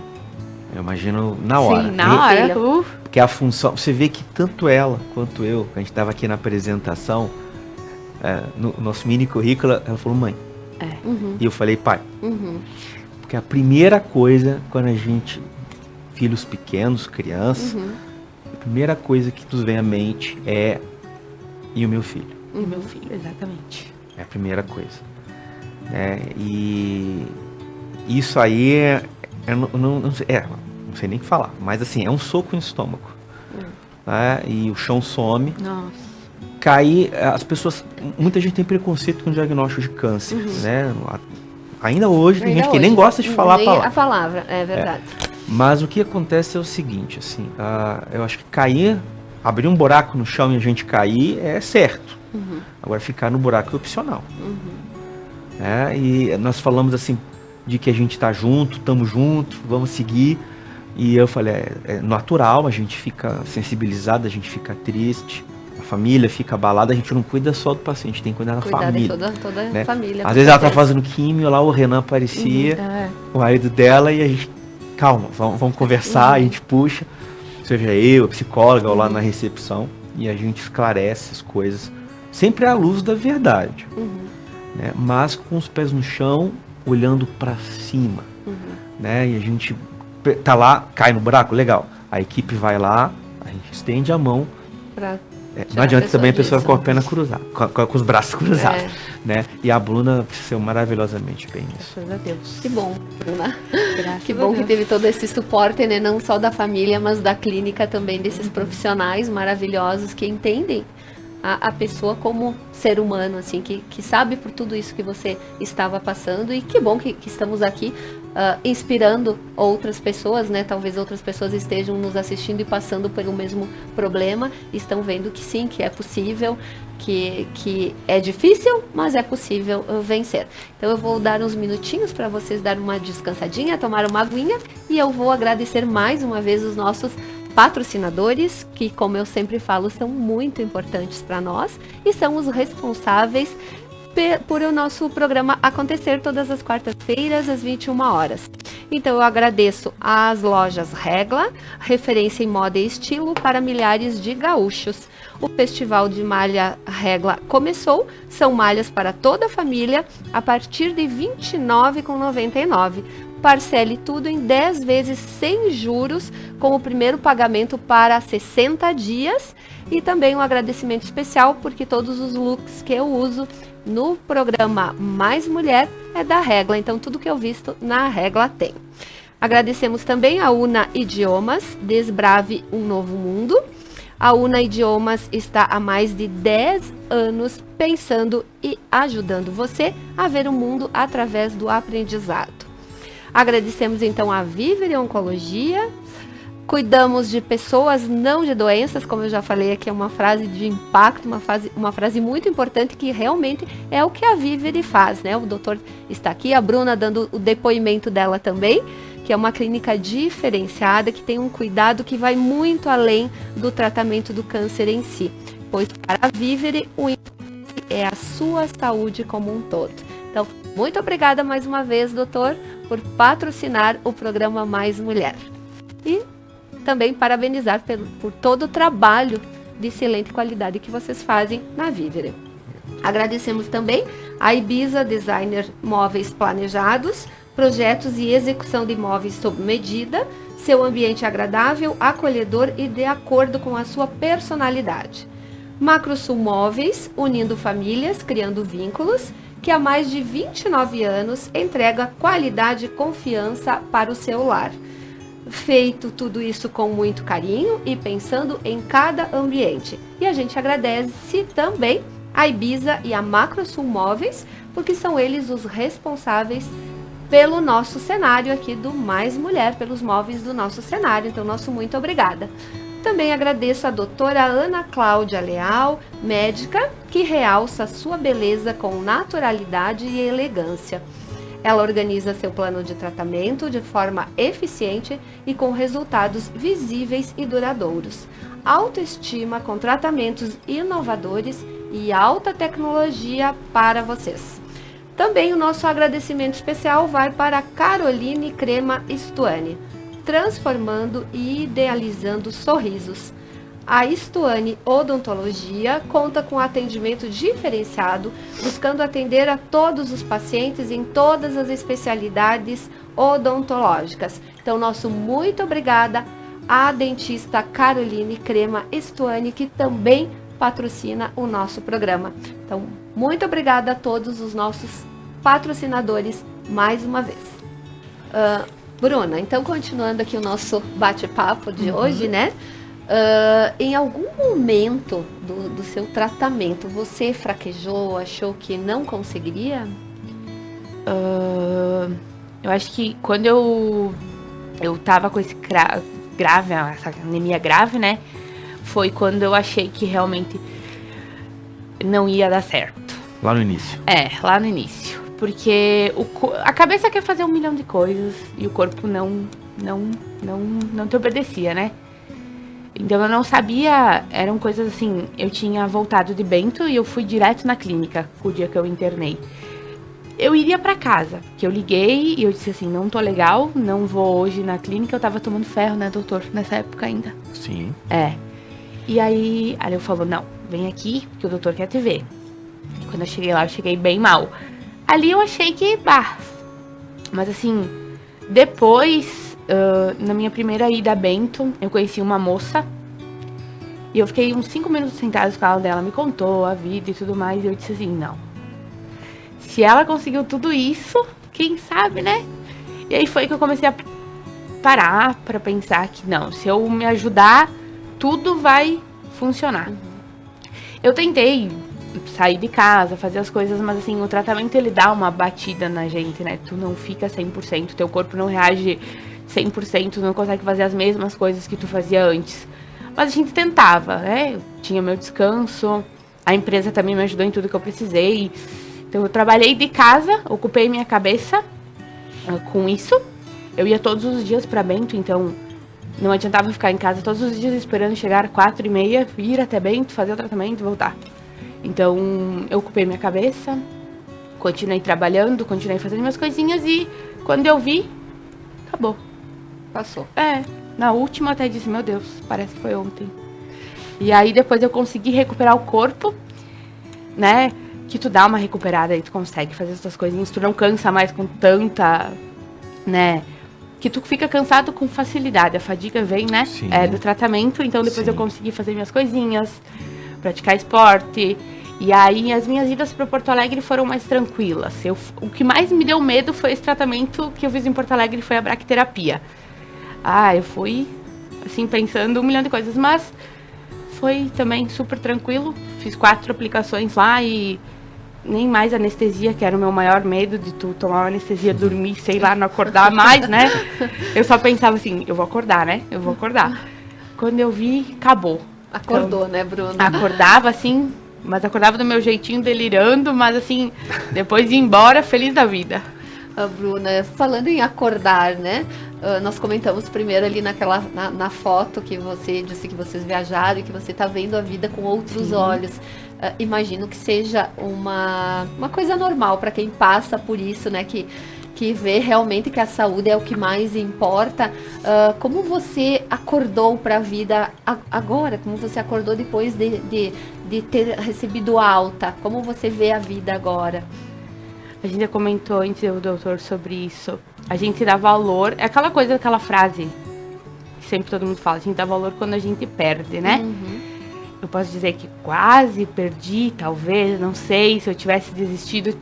Eu imagino na hora. Sim, na hora. Porque a função, você vê que tanto ela quanto eu, a gente estava aqui na apresentação, no nosso mini currículo, ela falou, mãe. E eu falei, pai. Porque a primeira coisa, quando a gente, filhos pequenos, crianças, a primeira coisa que nos vem à mente é, e o meu filho? E o meu filho, exatamente. É a primeira coisa. E isso aí, não sei nem o que falar, mas assim, é um soco no estômago. né? E o chão some. Nossa. Cair, as pessoas, muita gente tem preconceito com o diagnóstico de câncer, né? Ainda hoje tem gente que nem gosta de falar a palavra, é verdade. Mas o que acontece é o seguinte, assim, eu acho que cair, abrir um buraco no chão e a gente cair é certo. Agora ficar no buraco é opcional. E nós falamos assim, de que a gente tá junto, estamos juntos, vamos seguir. E eu falei, é natural, a gente fica sensibilizado, a gente fica triste, a família fica abalada, a gente não cuida só do paciente, tem que cuidar da família. Toda né? a família. Às vezes ela tá fazendo químio, lá o Renan aparecia, o marido dela, e a gente, calma, vamos conversar, a gente puxa, seja eu, a psicóloga, ou lá na recepção, e a gente esclarece as coisas, sempre à luz da verdade, né? Mas com os pés no chão, olhando para cima, né? E a gente tá lá, cai no buraco, legal, a equipe vai lá, a gente estende a mão, não adianta também a pessoa com a perna cruzada, com os braços cruzados, né? E a Bruna seu maravilhosamente bem nisso. Graças a Deus. Que bom, Bruna. Graças Que a bom Deus. que teve todo esse suporte, né? Não só da família, mas da clínica também, desses profissionais maravilhosos que entendem a pessoa como ser humano, assim, que sabe por tudo isso que você estava passando. E que bom que estamos aqui inspirando outras pessoas, né? Talvez outras pessoas estejam nos assistindo e passando pelo mesmo problema, estão vendo que sim, que é possível, que é difícil, mas é possível vencer. Então eu vou dar uns minutinhos para vocês dar uma descansadinha, tomar uma aguinha, e eu vou agradecer mais uma vez os nossos patrocinadores, que, como eu sempre falo, são muito importantes para nós e são os responsáveis por o nosso programa acontecer todas as quartas-feiras às 21 horas. Então eu agradeço às lojas Regla, referência em moda e estilo para milhares de gaúchos. O Festival de Malha Regla começou, são malhas para toda a família a partir de R$ 29,99. Parcele tudo em 10 vezes sem juros, com o primeiro pagamento para 60 dias. E também um agradecimento especial, porque todos os looks que eu uso no programa Mais Mulher é da Regla. Então tudo que eu visto na Regla tem. Agradecemos também a Una Idiomas, Desbrave um Novo Mundo. A Una Idiomas está há mais de 10 anos pensando e ajudando você a ver o mundo através do aprendizado. Agradecemos então a Vivere Oncologia. Cuidamos de pessoas, não de doenças, como eu já falei aqui, é uma frase de impacto, uma frase muito importante, que realmente é o que a Vivere faz, né? O doutor está aqui, a Bruna dando o depoimento dela também, que é uma clínica diferenciada, que tem um cuidado que vai muito além do tratamento do câncer em si, pois para a Vivere o importante é a sua saúde como um todo. Então, muito obrigada mais uma vez, doutor, por patrocinar o programa Mais Mulher. E também parabenizar por todo o trabalho de excelente qualidade que vocês fazem na Vivere. Agradecemos também a Ibiza Designer Móveis Planejados, projetos e execução de móveis sob medida, seu ambiente agradável, acolhedor e de acordo com a sua personalidade. Macrosul Móveis, unindo famílias, criando vínculos, que há mais de 29 anos entrega qualidade e confiança para o seu lar. Feito tudo isso com muito carinho e pensando em cada ambiente. E a gente agradece também a Ibiza e a Macrosul Móveis, porque são eles os responsáveis pelo nosso cenário aqui do Mais Mulher, pelos móveis do nosso cenário. Então, nosso muito obrigada. Também agradeço a doutora Ana Cláudia Leal, médica, que realça sua beleza com naturalidade e elegância. Ela organiza seu plano de tratamento de forma eficiente e com resultados visíveis e duradouros. Autoestima com tratamentos inovadores e alta tecnologia para vocês. Também o nosso agradecimento especial vai para a Caroline Crema Stuani, transformando e idealizando sorrisos. A Stuani Odontologia conta com atendimento diferenciado, buscando atender a todos os pacientes em todas as especialidades odontológicas. Então, nosso muito obrigada à dentista Caroline Crema Stuani, que também patrocina o nosso programa. Então, muito obrigada a todos os nossos patrocinadores mais uma vez. Bruna, então continuando aqui o nosso bate-papo de hoje, né? Em algum momento do seu tratamento, você fraquejou, achou que não conseguiria? Eu acho que quando eu tava com esse grave, essa anemia grave, né? Foi quando eu achei que realmente não ia dar certo. Lá no início. Lá no início. Porque a cabeça quer fazer 1 milhão de coisas e o corpo não te obedecia, né? Então eu não sabia, eram coisas assim, eu tinha voltado de Bento e eu fui direto na clínica o dia que eu internei. Eu iria pra casa, que eu liguei e eu disse assim, não tô legal, não vou hoje na clínica, eu tava tomando ferro, né, doutor, nessa época ainda. Sim. E aí ele falou, não, vem aqui, porque o doutor quer te ver. E quando eu cheguei lá, eu cheguei bem mal. Ali eu achei que, mas assim, depois, na minha primeira ida a Bento, eu conheci uma moça. E eu fiquei uns 5 minutos sentada com ela dela, me contou a vida e tudo mais, e eu disse assim, não. Se ela conseguiu tudo isso, quem sabe, né? E aí foi que eu comecei a parar pra pensar que não, se eu me ajudar, tudo vai funcionar. Eu tentei sair de casa, fazer as coisas, mas assim, o tratamento ele dá uma batida na gente, né? Tu não fica 100%, teu corpo não reage 100%, não consegue fazer as mesmas coisas que tu fazia antes. Mas a gente tentava, né? Eu tinha meu descanso, a empresa também me ajudou em tudo que eu precisei. Então eu trabalhei de casa, ocupei minha cabeça com isso. Eu ia todos os dias pra Bento, então não adiantava ficar em casa todos os dias esperando chegar 4h30, ir até Bento, fazer o tratamento e voltar. Então eu ocupei minha cabeça, continuei trabalhando, continuei fazendo minhas coisinhas e quando eu vi, acabou. Passou. Na última até disse, meu Deus, parece que foi ontem. E aí depois eu consegui recuperar o corpo, né? Que tu dá uma recuperada e tu consegue fazer essas coisinhas, tu não cansa mais com tanta, né? Que tu fica cansado com facilidade, a fadiga vem, né? Do tratamento, então depois eu consegui fazer minhas coisinhas, praticar esporte. E aí as minhas idas para Porto Alegre foram mais tranquilas. O que mais me deu medo foi esse tratamento que eu fiz em Porto Alegre, foi a braquiterapia. Eu fui, assim, pensando 1 milhão de coisas, mas foi também super tranquilo. Fiz 4 aplicações lá e nem mais anestesia, que era o meu maior medo de tu tomar uma anestesia, dormir, sei lá, não acordar mais, né? Eu só pensava assim, eu vou acordar, né? Eu vou acordar. Quando eu vi, acabou. Acordou, então, né, Bruna? Acordava assim, mas acordava do meu jeitinho, delirando, mas assim, depois ia embora, feliz da vida. Bruna, falando em acordar, né? Nós comentamos primeiro ali na foto que você disse que vocês viajaram e que você está vendo a vida com outros olhos. Imagino que seja uma coisa normal para quem passa por isso, né? Que vê realmente que a saúde é o que mais importa. Como você acordou para a vida agora? Como você acordou depois de ter recebido alta? Como você vê a vida agora? A gente já comentou antes, o doutor, sobre isso. A gente dá valor, é aquela coisa, aquela frase que sempre todo mundo fala, a gente dá valor quando a gente perde, né? Eu posso dizer que quase perdi, talvez, não sei, se eu tivesse desistido,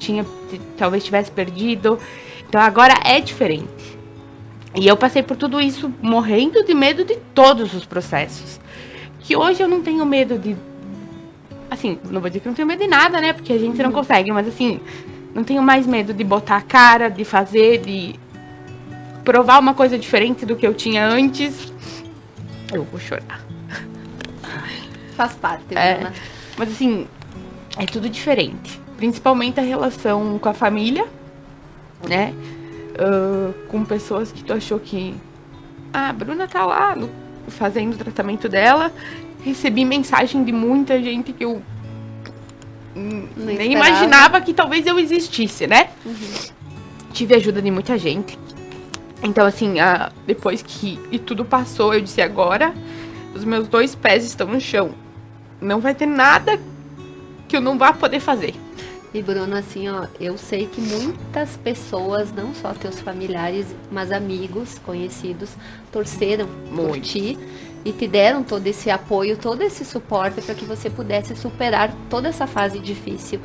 talvez tivesse perdido. Então agora é diferente. E eu passei por tudo isso morrendo de medo de todos os processos. Que hoje eu não tenho medo de... Assim, não vou dizer que não tenho medo de nada, né? Porque a gente não consegue, mas assim... Não tenho mais medo de botar a cara, de fazer, de provar uma coisa diferente do que eu tinha antes. Eu vou chorar. Faz parte, Bruna. Mas assim, é tudo diferente. Principalmente a relação com a família, né? Com pessoas que tu achou que... a Bruna tá lá fazendo o tratamento dela. Recebi mensagem de muita gente que eu... nem imaginava que talvez eu existisse, né? Tive ajuda de muita gente. Então, assim, depois que tudo passou, eu disse, agora os meus 2 pés estão no chão. Não vai ter nada que eu não vá poder fazer. E, Bruna, assim, eu sei que muitas pessoas, não só teus familiares, mas amigos, conhecidos, torceram por ti e te deram todo esse apoio, todo esse suporte para que você pudesse superar toda essa fase difícil.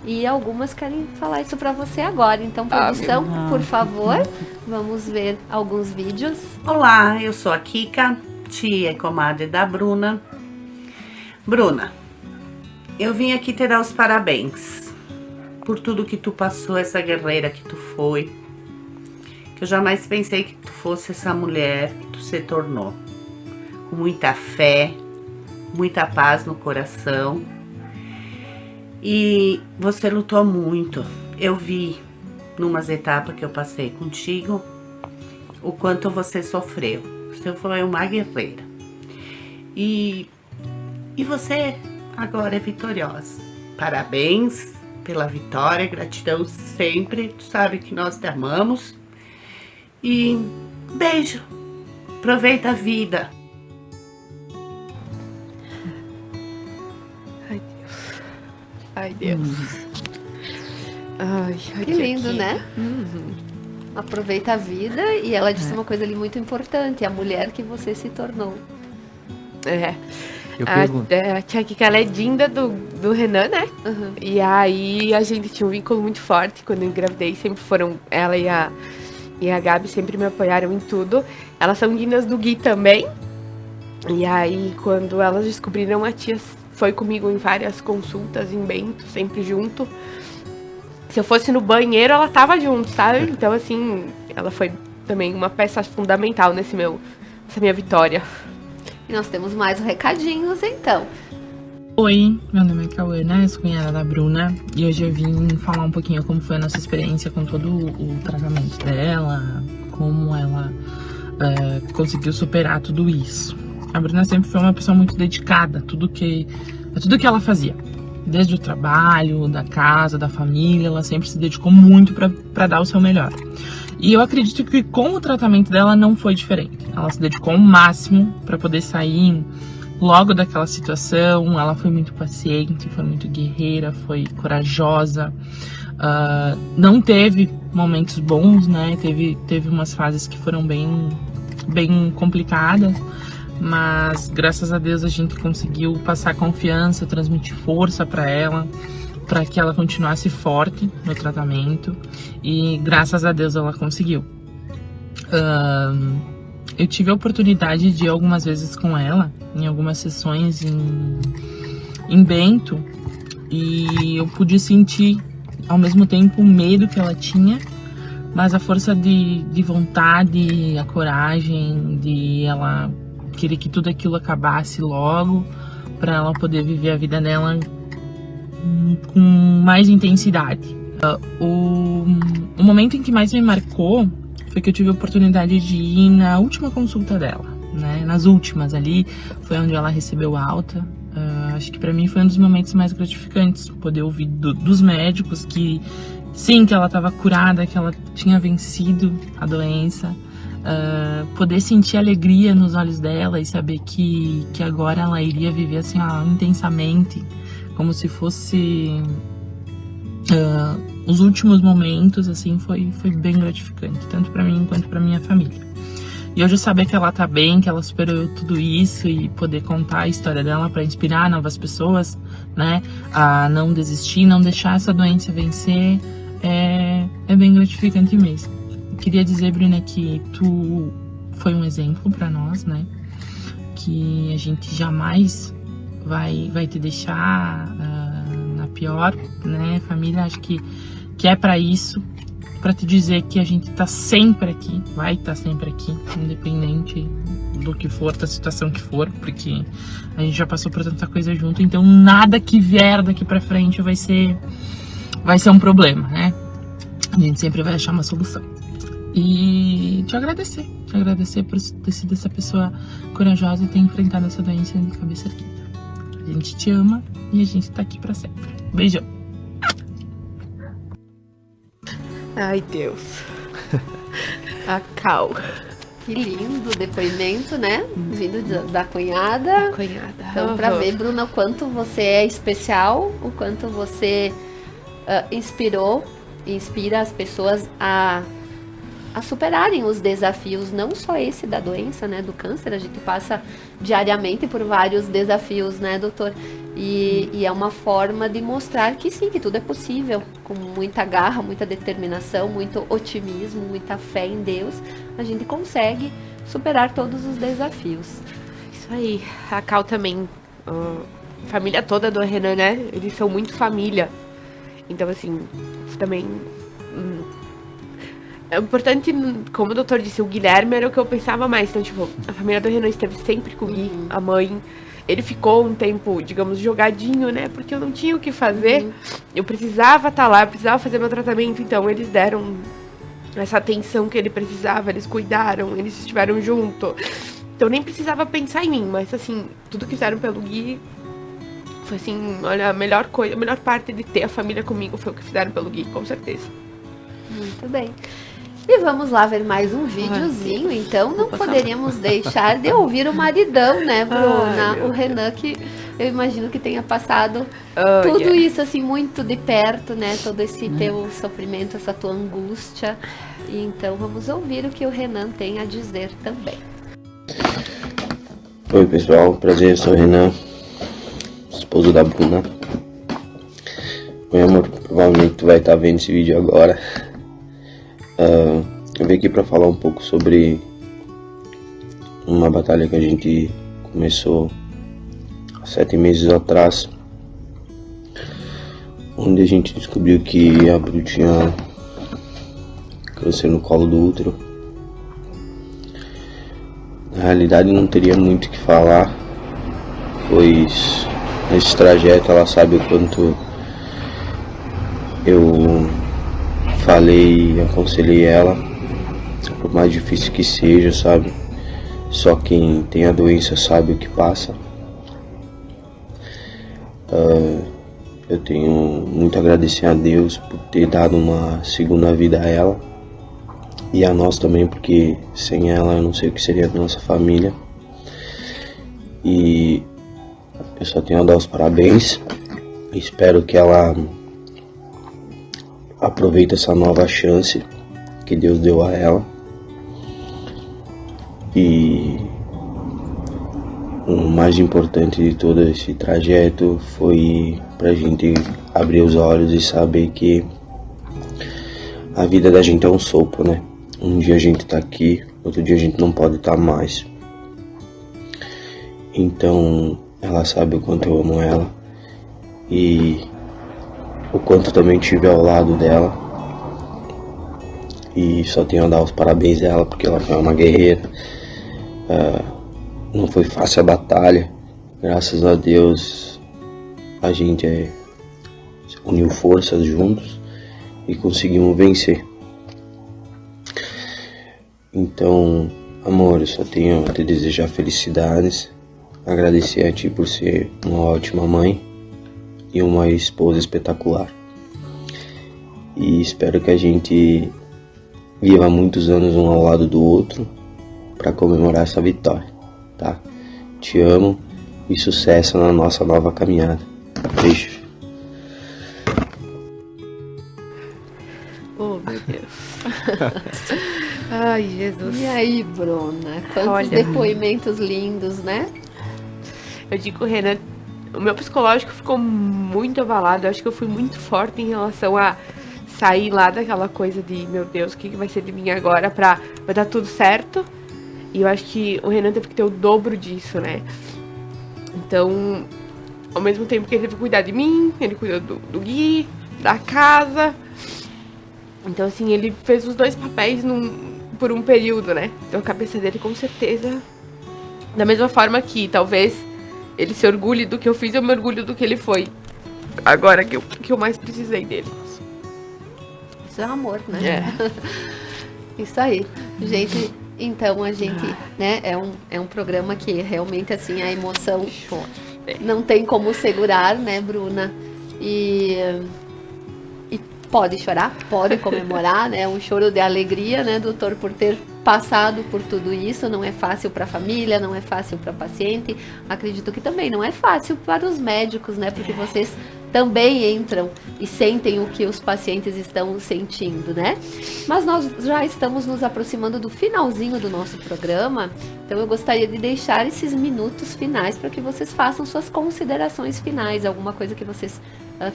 E algumas querem falar isso para você agora. Então, produção, por favor, vamos ver alguns vídeos. Olá, eu sou a Kika. tia e comadre da Bruna. Bruna, eu vim aqui te dar os parabéns por tudo que tu passou, essa guerreira que tu foi. Que eu jamais pensei que tu fosse essa mulher que tu se tornou. Com muita fé, muita paz no coração. E você lutou muito. Eu vi, numas etapas que eu passei contigo, o quanto você sofreu. Você foi uma guerreira. E você agora é vitoriosa. Parabéns pela vitória, gratidão sempre. Tu sabe que nós te amamos. E beijo. Aproveita a vida. Ai, Deus. Ai, Que lindo, né? Aproveita a vida. E ela disse uma coisa ali muito importante, a mulher que você se tornou. É. Eu pergunto. A tia Kika, ela é Dinda do Renan, né? Uhum. E aí a gente tinha um vínculo muito forte quando eu engravidei. Sempre foram, ela e a Gabi sempre me apoiaram em tudo. Elas são Dindas do Gui também. E aí quando elas descobriram, a tia foi comigo em várias consultas, em Bento, sempre junto. Se eu fosse no banheiro, ela tava junto, sabe? Então, assim, ela foi também uma peça fundamental nessa minha vitória. E nós temos mais recadinhos, então. Oi, meu nome é Cauana, eu sou cunhada da Bruna. E hoje eu vim falar um pouquinho como foi a nossa experiência com todo o tratamento dela, como ela conseguiu superar tudo isso. A Bruna sempre foi uma pessoa muito dedicada a tudo que ela fazia. Desde o trabalho, da casa, da família, ela sempre se dedicou muito para dar o seu melhor. E eu acredito que com o tratamento dela não foi diferente. Ela se dedicou ao máximo para poder sair logo daquela situação. Ela foi muito paciente, foi muito guerreira, foi corajosa. Não teve momentos bons, né? Teve umas fases que foram bem complicadas. Mas graças a Deus a gente conseguiu passar confiança, transmitir força para ela, para que ela continuasse forte no tratamento, e graças a Deus ela conseguiu. Eu tive a oportunidade de ir algumas vezes com ela, em algumas sessões em Bento, e eu pude sentir ao mesmo tempo o medo que ela tinha, mas a força de vontade, a coragem de ela querer que tudo aquilo acabasse logo, para ela poder viver a vida dela com mais intensidade. O momento em que mais me marcou foi que eu tive a oportunidade de ir na última consulta dela, né? Nas últimas ali, foi onde ela recebeu alta. Acho que para mim foi um dos momentos mais gratificantes, poder ouvir dos médicos que sim, que ela estava curada, que ela tinha vencido a doença. Poder sentir alegria nos olhos dela e saber que agora ela iria viver assim, intensamente, como se fosse os últimos momentos, assim, foi bem gratificante, tanto para mim quanto para minha família. E hoje saber que ela tá bem, que ela superou tudo isso e poder contar a história dela para inspirar novas pessoas, né, a não desistir, não deixar essa doença vencer, é bem gratificante mesmo. Queria dizer, Bruna, que tu foi um exemplo para nós, né? Que a gente jamais vai te deixar na pior, né? Família, acho que é para isso, para te dizer que a gente tá sempre aqui, vai estar sempre aqui, independente do que for, da situação que for, porque a gente já passou por tanta coisa junto, então nada que vier daqui para frente vai ser um problema, né? A gente sempre vai achar uma solução. E te agradecer por ter sido essa pessoa corajosa e ter enfrentado essa doença de cabeça erguida. A gente te ama e a gente tá aqui pra sempre. Beijão. Ai, Deus. A Cal. Que lindo depoimento, né? Vindo da cunhada. Então, pra ver, Bruna, o quanto você é especial, o quanto você inspira as pessoas a superarem os desafios, não só esse da doença, né, do câncer. A gente passa diariamente por vários desafios, né, doutor? E é uma forma de mostrar que sim, que tudo é possível, com muita garra, muita determinação, muito otimismo, muita fé em Deus, a gente consegue superar todos os desafios. Isso aí. A Cal também. Família toda do Renan, né? Eles são muito família. Então, assim, também. É importante, como o doutor disse, o Guilherme era o que eu pensava mais. Então, tipo, a família do Renan esteve sempre com o Gui, a mãe. Ele ficou um tempo, digamos, jogadinho, né? Porque eu não tinha o que fazer. Eu precisava estar lá, eu precisava fazer meu tratamento. Então, eles deram essa atenção que ele precisava, eles cuidaram, eles estiveram junto. Então, eu nem precisava pensar em mim, mas, assim, tudo que fizeram pelo Gui foi, assim, olha, a melhor coisa, a melhor parte de ter a família comigo foi o que fizeram pelo Gui, com certeza. Muito bem. E vamos lá ver mais um videozinho, então não poderíamos deixar de ouvir o maridão, né, Bruna? O Renan, que eu imagino que tenha passado tudo isso, assim, muito de perto, né? Todo esse teu sofrimento, essa tua angústia. E então vamos ouvir o que o Renan tem a dizer também. Oi, pessoal, prazer, eu sou o Renan, esposo da Bruna. Meu amor, provavelmente tu vai estar vendo esse vídeo agora. Eu vim aqui para falar um pouco sobre uma batalha que a gente começou há 7 meses atrás, onde a gente descobriu que a Bru tinha câncer no colo do útero. Na realidade não teria muito o que falar, pois nesse trajeto ela sabe o quanto eu falei e aconselhei ela, por mais difícil que seja, sabe? Só quem tem a doença sabe o que passa. Eu tenho muito a agradecer a Deus por ter dado uma segunda vida a ela e a nós também, porque sem ela eu não sei o que seria da nossa família. E eu só tenho a dar os parabéns. Espero que ela aproveite essa nova chance que Deus deu a ela. E o mais importante de todo esse trajeto foi pra gente abrir os olhos e saber que a vida da gente é um sopro, né? Um dia a gente tá aqui, outro dia a gente não pode estar mais. Então ela sabe o quanto eu amo ela e o quanto também estive ao lado dela. E só tenho a dar os parabéns a ela, porque ela foi uma guerreira. Não foi fácil a batalha. Graças a Deus a gente uniu forças juntos e conseguimos vencer. Então, amor, eu só tenho a te desejar felicidades, agradecer a ti por ser uma ótima mãe e uma esposa espetacular. E espero que a gente viva muitos anos um ao lado do outro para comemorar essa vitória, tá? Te amo e sucesso na nossa nova caminhada. Beijo. Oh, meu Deus. Ai, Jesus. E aí, Bruna? Quantos Olha, depoimentos lindos, né? Eu digo, Renan, o meu psicológico ficou muito abalado. Eu acho que eu fui muito forte em relação a sair lá daquela coisa de, meu Deus, o que vai ser de mim agora vai dar tudo certo. E eu acho que o Renan teve que ter o dobro disso, né? Então, ao mesmo tempo que ele teve que cuidar de mim, ele cuidou do Gui, da casa. Então, assim, ele fez os dois papéis por um período, né? Então, a cabeça dele, com certeza, da mesma forma que talvez ele se orgulhe do que eu fiz, eu me orgulho do que ele foi. Agora que eu mais precisei dele. Isso é amor, né? É. Isso aí. Gente, então a gente, né, é um programa que realmente, assim, a emoção não tem como segurar, né, Bruna? E pode chorar, pode comemorar, né? Um choro de alegria, né, doutor, por ter passado por tudo isso. Não é fácil para a família, não é fácil para a paciente. Acredito que também não é fácil para os médicos, né? Porque vocês também entram e sentem o que os pacientes estão sentindo, né? Mas nós já estamos nos aproximando do finalzinho do nosso programa, então eu gostaria de deixar esses minutos finais para que vocês façam suas considerações finais. Alguma coisa que vocês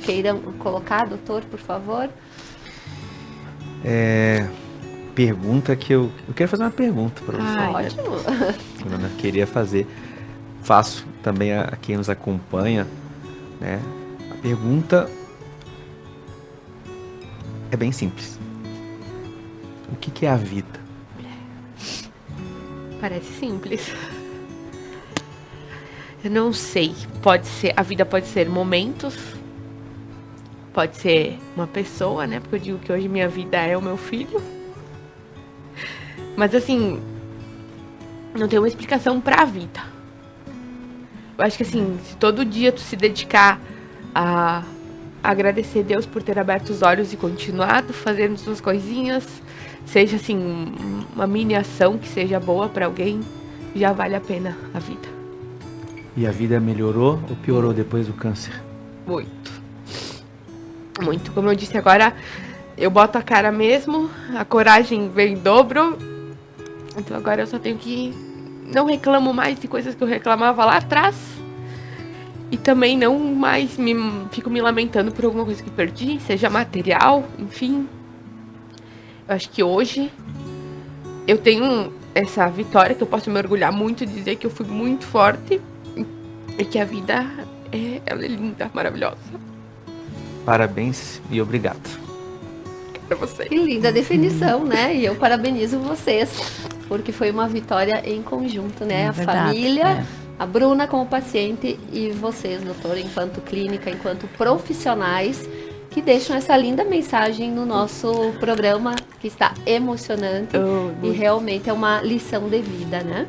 queiram colocar, doutor, por favor? Pergunta que eu quero fazer uma pergunta para você. Ótimo. Eu queria fazer. faço também a quem nos acompanha, né? A pergunta é bem simples. O que é a vida? Parece simples. Eu não sei. A vida pode ser momentos, pode ser uma pessoa, né? Porque eu digo que hoje minha vida é o meu filho. Mas assim, não tem uma explicação pra vida. Eu acho que assim, se todo dia tu se dedicar a agradecer a Deus por ter aberto os olhos e continuado fazendo suas coisinhas, seja assim, uma mini ação que seja boa pra alguém, já vale a pena a vida. E a vida melhorou ou piorou depois do câncer? Muito. Muito. Como eu disse agora, eu boto a cara mesmo, a coragem vem em dobro. Então agora eu só tenho que... Não reclamo mais de coisas que eu reclamava lá atrás. E também não mais fico me lamentando por alguma coisa que perdi, seja material, enfim. Eu acho que hoje eu tenho essa vitória que eu posso me orgulhar muito, dizer que eu fui muito forte e que a vida ela é linda, maravilhosa. Parabéns e obrigado. Pra você. Que linda definição, né? E eu parabenizo vocês, porque foi uma vitória em conjunto, né? É a verdade, família, a Bruna como paciente e vocês, doutora, enquanto clínica, enquanto profissionais, que deixam essa linda mensagem no nosso programa, que está emocionante e realmente é uma lição de vida, né?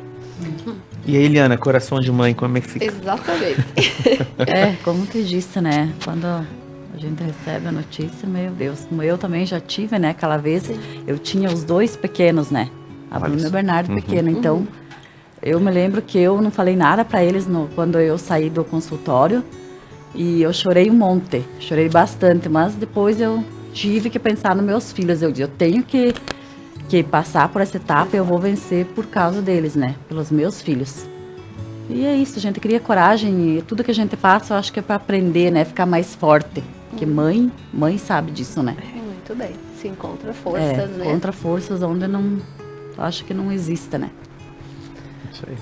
E aí, Eliana, coração de mãe, como é que fica? Exatamente. Como tu disse, né? Quando a gente recebe a notícia, meu Deus, como eu também já tive, né? Aquela vez, eu tinha os 2 pequenos, né? A Bruna e o Bernardo pequeno, então eu me lembro que eu não falei nada para eles quando eu saí do consultório e eu chorei um monte, chorei bastante, mas depois eu tive que pensar nos meus filhos, eu tenho que passar por essa etapa, eu vou vencer por causa deles, né? Pelos meus filhos. E é isso, a gente cria coragem e tudo que a gente passa, eu acho que é para aprender, né? Ficar mais forte. Porque mãe sabe disso, né? Muito bem. Se encontra forças, né? Encontra forças onde não, eu acho que não existe, né? Isso aí.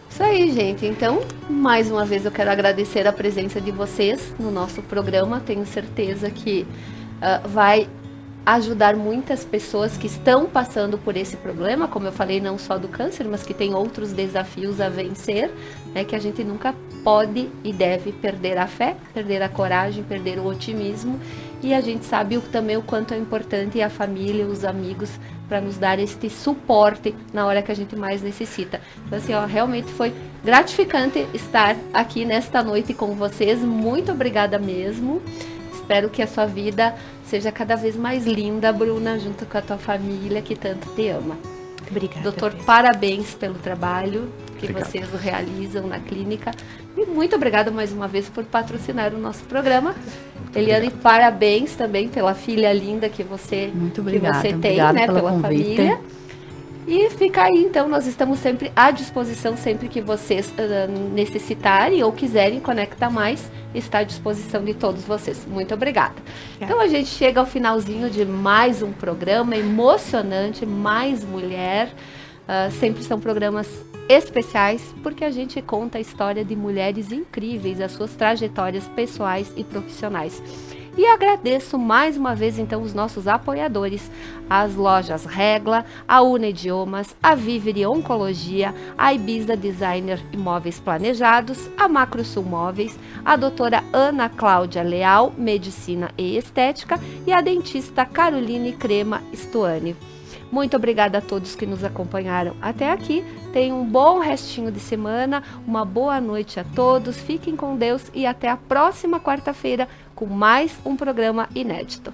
Isso aí, gente. Então, mais uma vez eu quero agradecer a presença de vocês no nosso programa. Tenho certeza que vai ajudar muitas pessoas que estão passando por esse problema, como eu falei, não só do câncer, mas que tem outros desafios a vencer, né, que a gente nunca pode e deve perder a fé, perder a coragem, perder o otimismo, e a gente sabe também o quanto é importante a família, os amigos, para nos dar este suporte na hora que a gente mais necessita. Então, assim, realmente foi gratificante estar aqui nesta noite com vocês. Muito obrigada mesmo. Espero que a sua vida seja cada vez mais linda, Bruna, junto com a tua família que tanto te ama. Obrigada. Doutor, parabéns pelo trabalho que Obrigado. vocês realizam na clínica. E muito obrigada mais uma vez por patrocinar o nosso programa. Eliane, parabéns também pela filha linda que você, Muito obrigada. que você tem, Obrigada né, pelo pela convite. família. E fica aí, então, nós estamos sempre à disposição, sempre que vocês necessitarem ou quiserem conectar mais, está à disposição de todos vocês. Muito obrigada. Então, a gente chega ao finalzinho de mais um programa emocionante, Mais Mulher. Sempre são programas especiais, porque a gente conta a história de mulheres incríveis, as suas trajetórias pessoais e profissionais. E agradeço mais uma vez, então, os nossos apoiadores, as lojas Regla, a Una Idiomas, a Vivere Oncologia, a Ibiza Designer Imóveis Planejados, a Macrosul Móveis, a doutora Ana Cláudia Leal, Medicina e Estética, e a dentista Caroline Crema Stuani. Muito obrigada a todos que nos acompanharam até aqui. Tenham um bom restinho de semana, uma boa noite a todos, fiquem com Deus e até a próxima quarta-feira com mais um programa inédito.